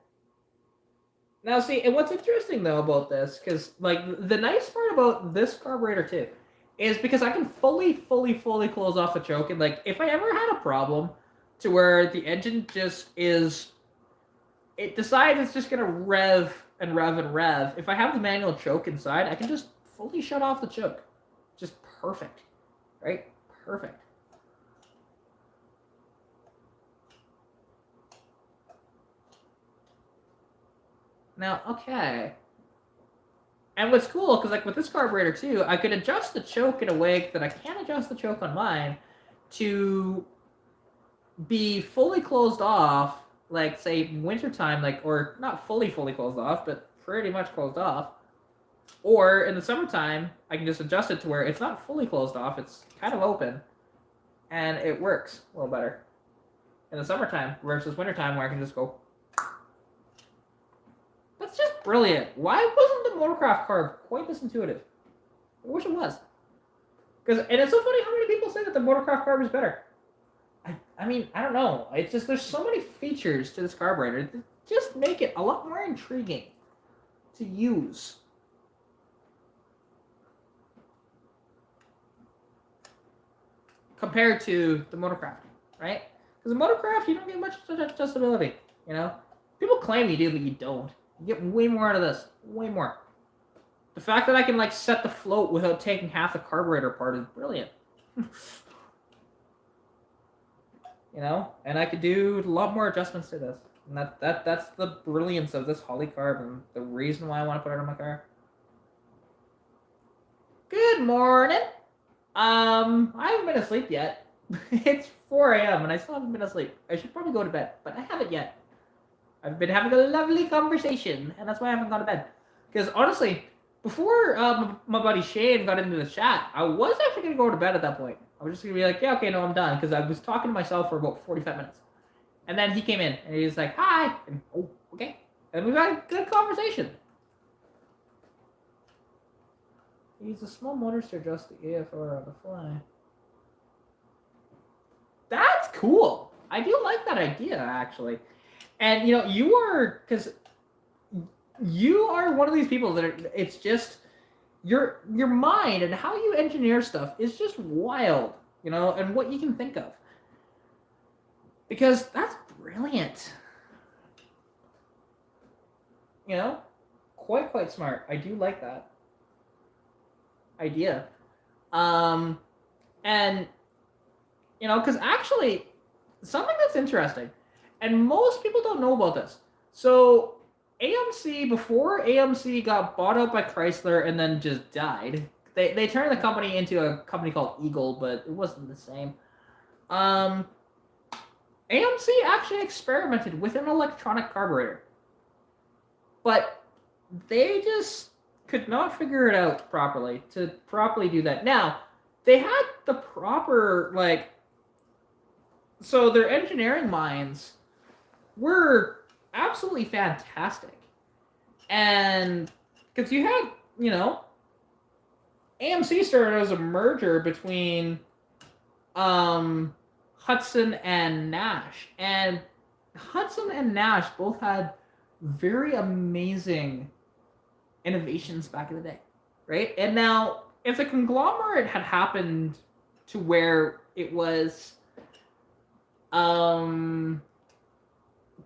Now, see, and what's interesting though about this, because like the nice part about this carburetor too, is because I can fully close off the choke, and like if I ever had a problem to where the engine just is, it decides it's just gonna rev and rev and rev. If I have the manual choke inside, I can just fully shut off the choke. Just perfect, right? Perfect. Now, okay. And what's cool, because like with this carburetor too, I could adjust the choke in a way that I can't adjust the choke on mine to be fully closed off, like say wintertime, like, or not fully closed off, but pretty much closed off. Or in the summertime, I can just adjust it to where it's not fully closed off, it's kind of open, and it works a little better in the summertime versus wintertime where I can just go. That's just brilliant. Why wasn't the Motorcraft carb quite this intuitive? I wish it was. And it's so funny how many people say that the Motorcraft carb is better. I mean, I don't know. It's just there's so many features to this carburetor that just make it a lot more intriguing to use. Compared to the Motorcraft, right? Because the Motorcraft, you don't get much adjustability, you know? People claim you do, but you don't. You get way more out of this. Way more. The fact that I can like set the float without taking half the carburetor apart is brilliant. You know? And I could do a lot more adjustments to this. And that's the brilliance of this Holley carb and the reason why I want to put it on my car. Good morning. I haven't been asleep yet. It's 4 a.m. and I still haven't been asleep. I should probably go to bed, but I haven't yet. I've been having a lovely conversation, and that's why I haven't gone to bed. Because honestly, before my buddy Shane got into the chat, I was actually going to go to bed at that point. I was just going to be like, yeah, okay, no, I'm done. Because I was talking to myself for about 45 minutes. And then he came in, and he was like, hi. And, oh, okay. And we've had a good conversation. Use the small motors to adjust the AFR on the fly. That's cool. I do like that idea, actually. And, you know, you are, because you are one of these people that are, it's just, your mind and how you engineer stuff is just wild, you know, and what you can think of. Because that's brilliant. You know? Quite smart. I do like that idea. And, you know, because actually, something that's interesting, and most people don't know about this. So, AMC, before AMC got bought out by Chrysler and then just died, they turned the company into a company called Eagle, but it wasn't the same. AMC actually experimented with an electronic carburetor. But they just could not figure it out properly to properly do that. Now, they had the proper, like, so their engineering minds were absolutely fantastic. And because you had, you know, AMC started as a merger between Hudson and Nash. And Hudson and Nash both had very amazing innovations back in the day, right? And now, if the conglomerate had happened to where it was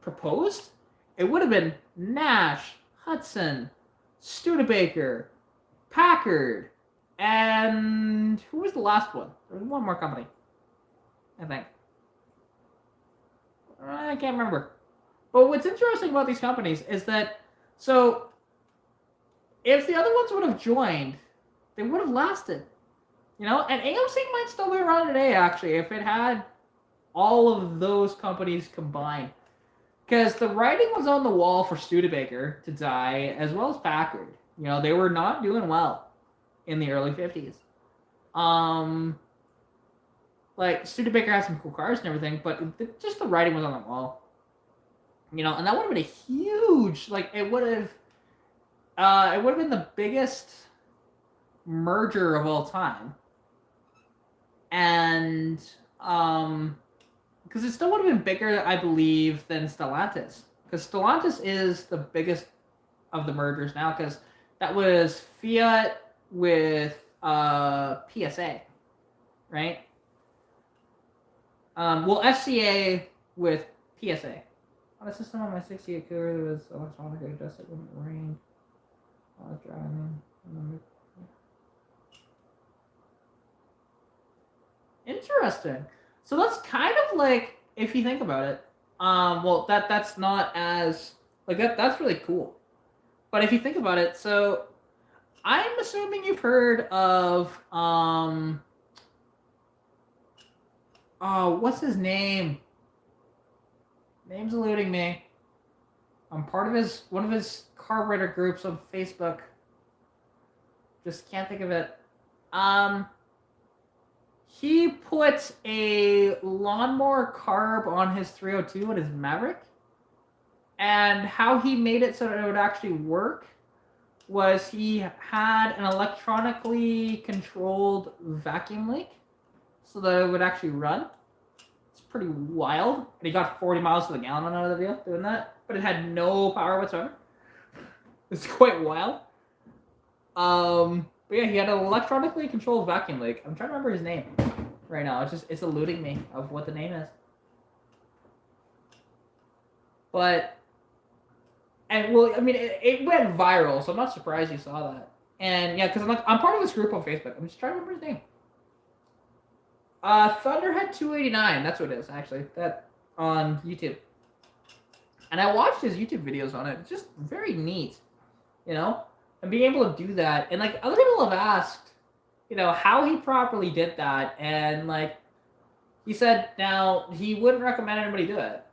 proposed, it would have been Nash, Hudson, Studebaker, Packard, and who was the last one? There was one more company, I think. I can't remember. But what's interesting about these companies is that, so if the other ones would have joined, they would have lasted. You know, and AMC might still be around today, actually, if it had all of those companies combined. Because the writing was on the wall for Studebaker to die, as well as Packard. You know, they were not doing well in the early 50s. Like, Studebaker had some cool cars and everything, but just the writing was on the wall. You know, and that would have been a huge, like, it would have been the biggest merger of all time. And, because it still would have been bigger, I believe, than Stellantis. Because Stellantis is the biggest of the mergers now, because that was Fiat with PSA, right? Well, FCA with PSA. On the system on my 68 Cougar, there was electronically adjusted when it rained. I was driving. Interesting. So that's kind of like, if you think about it, well, that's not as like that's really cool. But if you think about it, so I'm assuming you've heard of what's his name? Name's eluding me. I'm part of one of his carburetor groups on Facebook. Just can't think of it. He put a lawnmower carb on his 302 and his Maverick. And how he made it so that it would actually work was he had an electronically controlled vacuum leak so that it would actually run. It's pretty wild. And he got 40 miles to the gallon out of the deal doing that. But it had no power whatsoever. It's quite wild. But yeah, he had an electronically controlled vacuum leak. I'm trying to remember his name right now. It's eluding me of what the name is. But, and well, I mean, it went viral, so I'm not surprised you saw that. And yeah, because I'm part of this group on Facebook. I'm just trying to remember his name. Thunderhead 289. That's what it is, actually. That on YouTube. And I watched his YouTube videos on it. It's just very neat, you know? And being able to do that. And, like, other people have asked, you know, how he properly did that. And, like, he said now he wouldn't recommend anybody do it.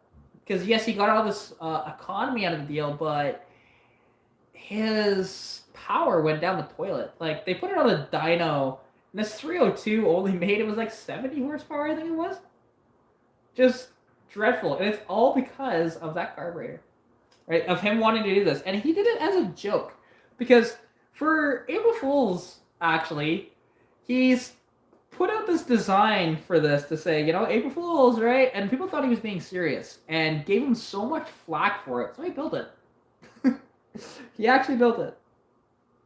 Because, yes, he got all this economy out of the deal, but his power went down the toilet. Like, they put it on a dyno, and this 302 only made, it was like 70 horsepower, I think it was. Just dreadful. And it's all because of that carburetor, right? Of him wanting to do this. And he did it as a joke. Because for April Fools, actually, he's put out this design for this to say, you know, April Fools, right? And people thought he was being serious and gave him so much flack for it. So he built it. He actually built it.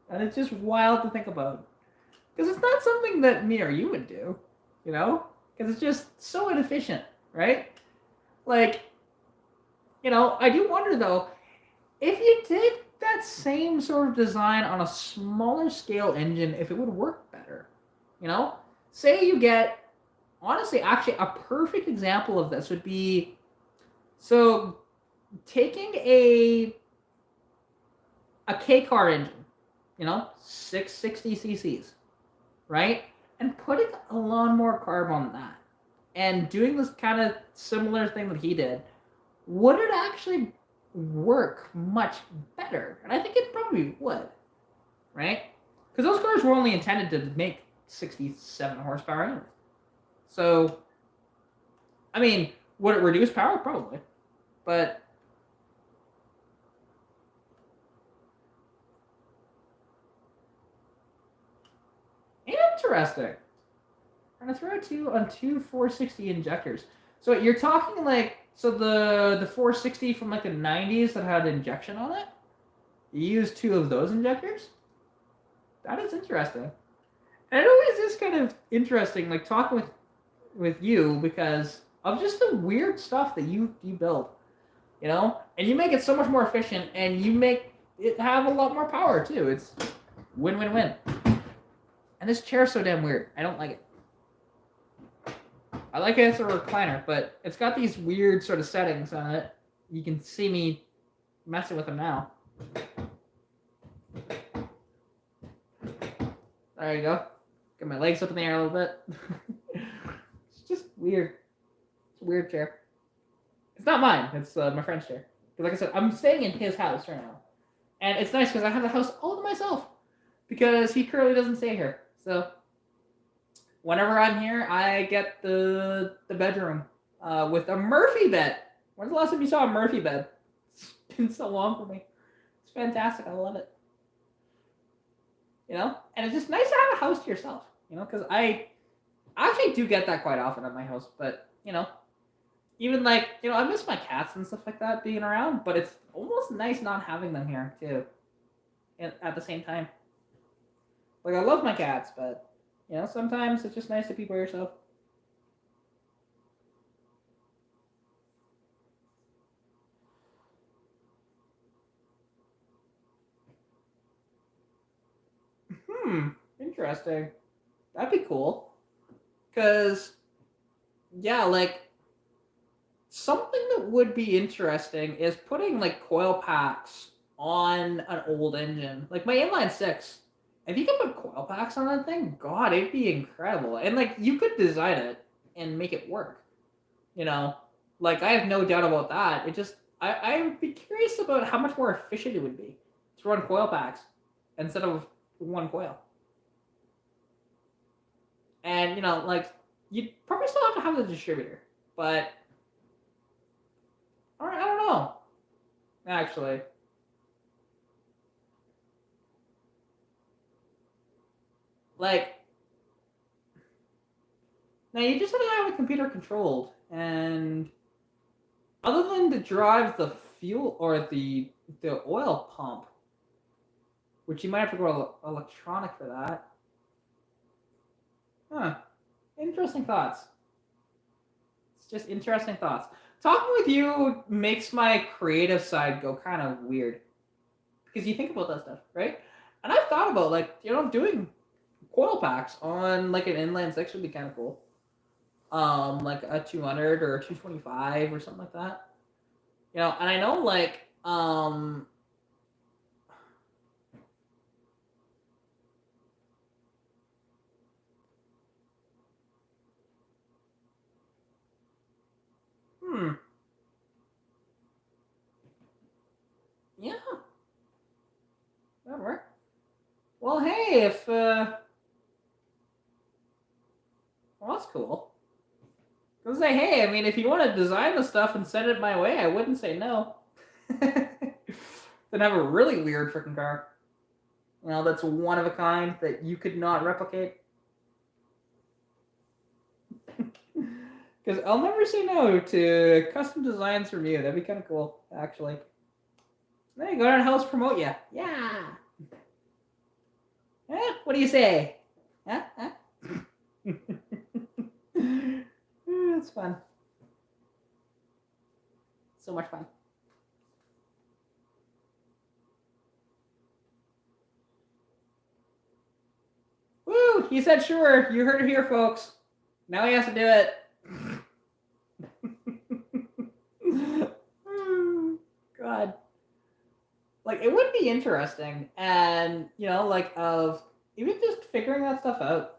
And it's just wild to think about. Because it's not something that me or you would do, you know? Because it's just so inefficient, right? Like, you know, I do wonder, though, if you did that same sort of design on a smaller scale engine, if it would work better, you know? Say you get, honestly, actually, a perfect example of this would be, so taking a K-car engine, you know, 660 cc's, right? And putting a lawnmower carb on that and doing this kind of similar thing that he did, would it actually work much better? And I think it probably would, right? Because those cars were only intended to make 67 horsepower anyway. So, I mean, would it reduce power? Probably. But interesting. I'm gonna throw it to you on two 460 injectors. So you're talking like, so the 460 from like the 90s that had injection on it? You use 2 of those injectors? That is interesting. And it always is kind of interesting, like talking with you because of just the weird stuff that you build, you know, and you make it so much more efficient, and you make it have a lot more power too. It's win-win-win. And this chair's so damn weird. I don't like it. I like it as a recliner, but it's got these weird sort of settings on it. You can see me messing with them now. There you go. Get my legs up in the air a little bit. It's just weird. It's a weird chair. It's not mine. It's my friend's chair. Because like I said, I'm staying in his house right now. And it's nice because I have the house all to myself. Because he currently doesn't stay here. So whenever I'm here, I get the bedroom with a Murphy bed. When's the last time you saw a Murphy bed? It's been so long for me. It's fantastic. I love it. You know? And it's just nice to have a house to yourself. You know? Because I actually do get that quite often at my house. But, you know, even like, you know, I miss my cats and stuff like that being around. But it's almost nice not having them here, too. At the same time. Like, I love my cats, but, you know, sometimes it's just nice to be by yourself. Interesting. That'd be cool. Because, yeah, like, something that would be interesting is putting, like, coil packs on an old engine. Like, my inline 6, if you could put coil packs on that thing, God, it'd be incredible. And, like, you could design it and make it work. You know? Like, I have no doubt about that. It just, I would be curious about how much more efficient it would be to run coil packs instead of one coil. And, you know, like, you'd probably still have to have the distributor. But, I don't know. Actually. Like, now you just have to have it computer controlled. And other than to drive the fuel or the oil pump, which you might have to go electronic for that. Huh. Interesting thoughts. It's just interesting thoughts. Talking with you makes my creative side go kind of weird. Because you think about that stuff, right? And I've thought about, like, you know, doing coil packs on, like, an inline 6 would be kind of cool. Like a 200 or a 225 or something like that. You know, and I know, like, yeah, that'd work. Well, hey, if, well, that's cool. I was say, hey, I mean, if you want to design the stuff and send it my way, I wouldn't say no. Then have a really weird freaking car. You know, that's one of a kind that you could not replicate. Because I'll never say no to custom designs from you. That'd be kind of cool, actually. There you go, and helps promote you. Yeah. Eh, what do you say? Huh? Huh? It's fun. So much fun. Woo! He said sure. You heard it here, folks. Now he has to do it. God. Like, it would be interesting. And, you know, like, of even just figuring that stuff out.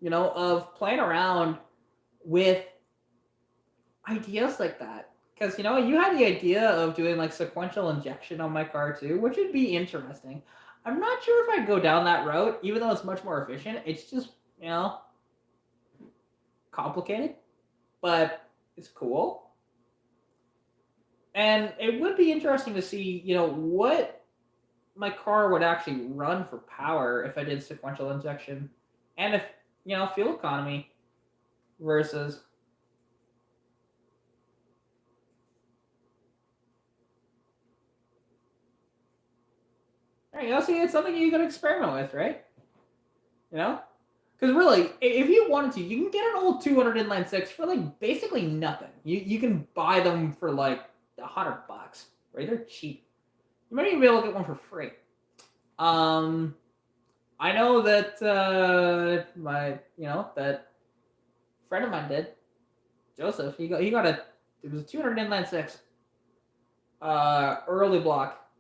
You know, of playing around with ideas like that. Because, you know, you had the idea of doing, like, sequential injection on my car, too, which would be interesting. I'm not sure if I'd go down that route, even though it's much more efficient. It's just, you know, complicated, but it's cool. And it would be interesting to see, you know, what my car would actually run for power if I did sequential injection, and if, you know, fuel economy versus. There you go. See, it's something you can experiment with, right? You know? Because really, if you wanted to, you can get an old 200 inline six for like basically nothing. You can buy them for like $100, right? They're cheap. You might even be able to get one for free. I know that that friend of mine did. Joseph, he got it was a 200 inline six early block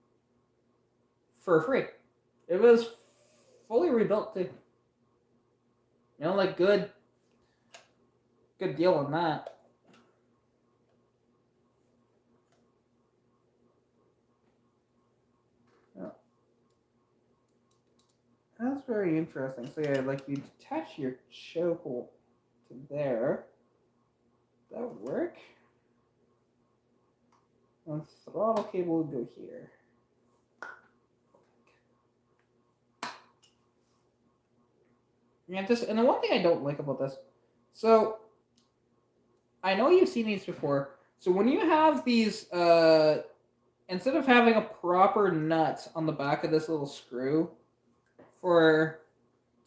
for free. It was fully rebuilt too. You know, like good deal on that. Yeah. That's very interesting. So yeah, like you attach your choke hole to there. That would work. And throttle cable would go here. Yeah, and the one thing I don't like about this, so I know you've seen these before. So when you have these, instead of having a proper nut on the back of this little screw to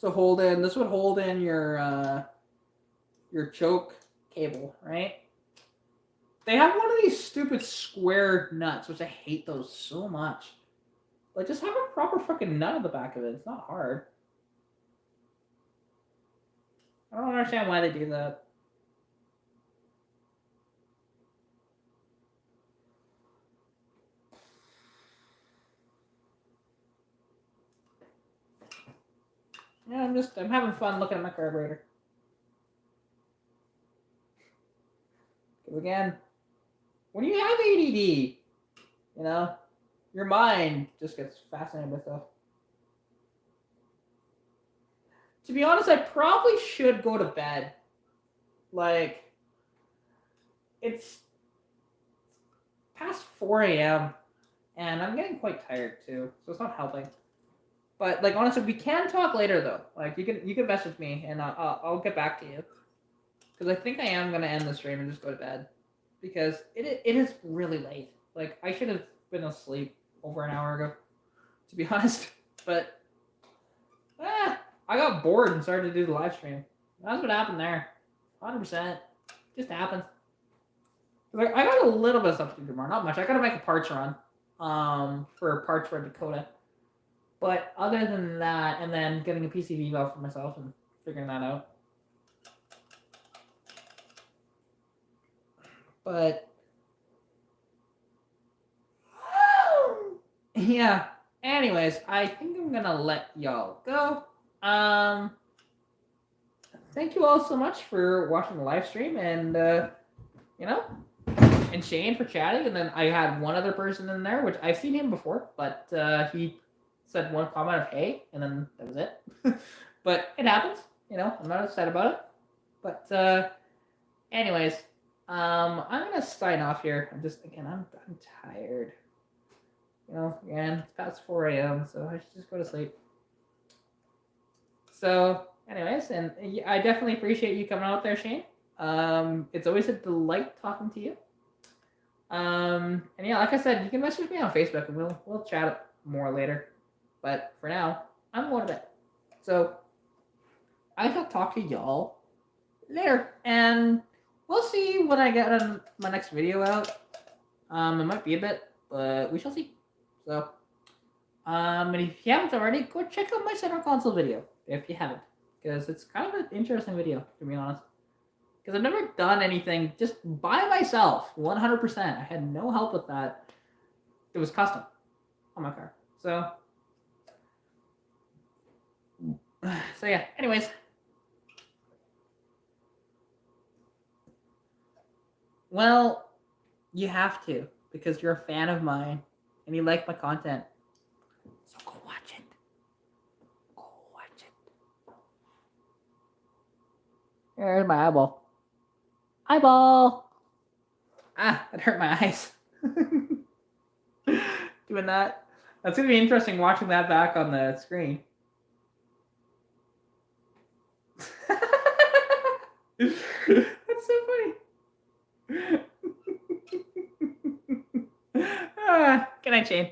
hold in, this would hold in your choke cable, right? They have one of these stupid square nuts, which I hate those so much. Like, just have a proper fucking nut on the back of it. It's not hard. I don't understand why they do that. Yeah, I'm having fun looking at my carburetor. Because again, when you have ADD, you know, your mind just gets fascinated with stuff. To be honest, I probably should go to bed. Like, it's past 4 a.m. and I'm getting quite tired too, so it's not helping. But like honestly, we can talk later though. Like you can message me and I'll get back to you. Because I think I am gonna end the stream and just go to bed because it is really late. Like I should have been asleep over an hour ago, to be honest. But I got bored and started to do the live stream. That's what happened there. 100%. Just happens. Like I got a little bit of stuff to do tomorrow, not much. I gotta make a parts run, for parts for Dakota. But other than that, and then getting a PCV valve for myself and figuring that out. But yeah. Anyways, I think I'm gonna let y'all go. Thank you all so much for watching the live stream, and and Shane for chatting. And then I had one other person in there, which I've seen him before, but he said one comment of "hey," and then that was it. But it happens, I'm not upset about it. But anyways, I'm gonna sign off here. I'm tired. Again, it's past 4 a.m., so I should just go to sleep. So, anyways, and I definitely appreciate you coming out there, Shane. It's always a delight talking to you. And yeah, like I said, you can message me on Facebook, and we'll chat more later. But for now, I'm going to bed. So I shall talk to y'all later, and we'll see when I get my next video out. It might be a bit, but we shall see. So, and if you haven't already, go check out my center console video if you haven't, because it's kind of an interesting video, to be honest. Because I've never done anything just by myself, 100%. I had no help with that. It was custom on my car. So yeah. Anyways, well, you have to because you're a fan of mine and you like my content. So go watch it. Go watch it. There's my eyeball. Eyeball. That hurt my eyes. Doing that. That's gonna be interesting watching that back on the screen. That's so funny. Good night, Shane.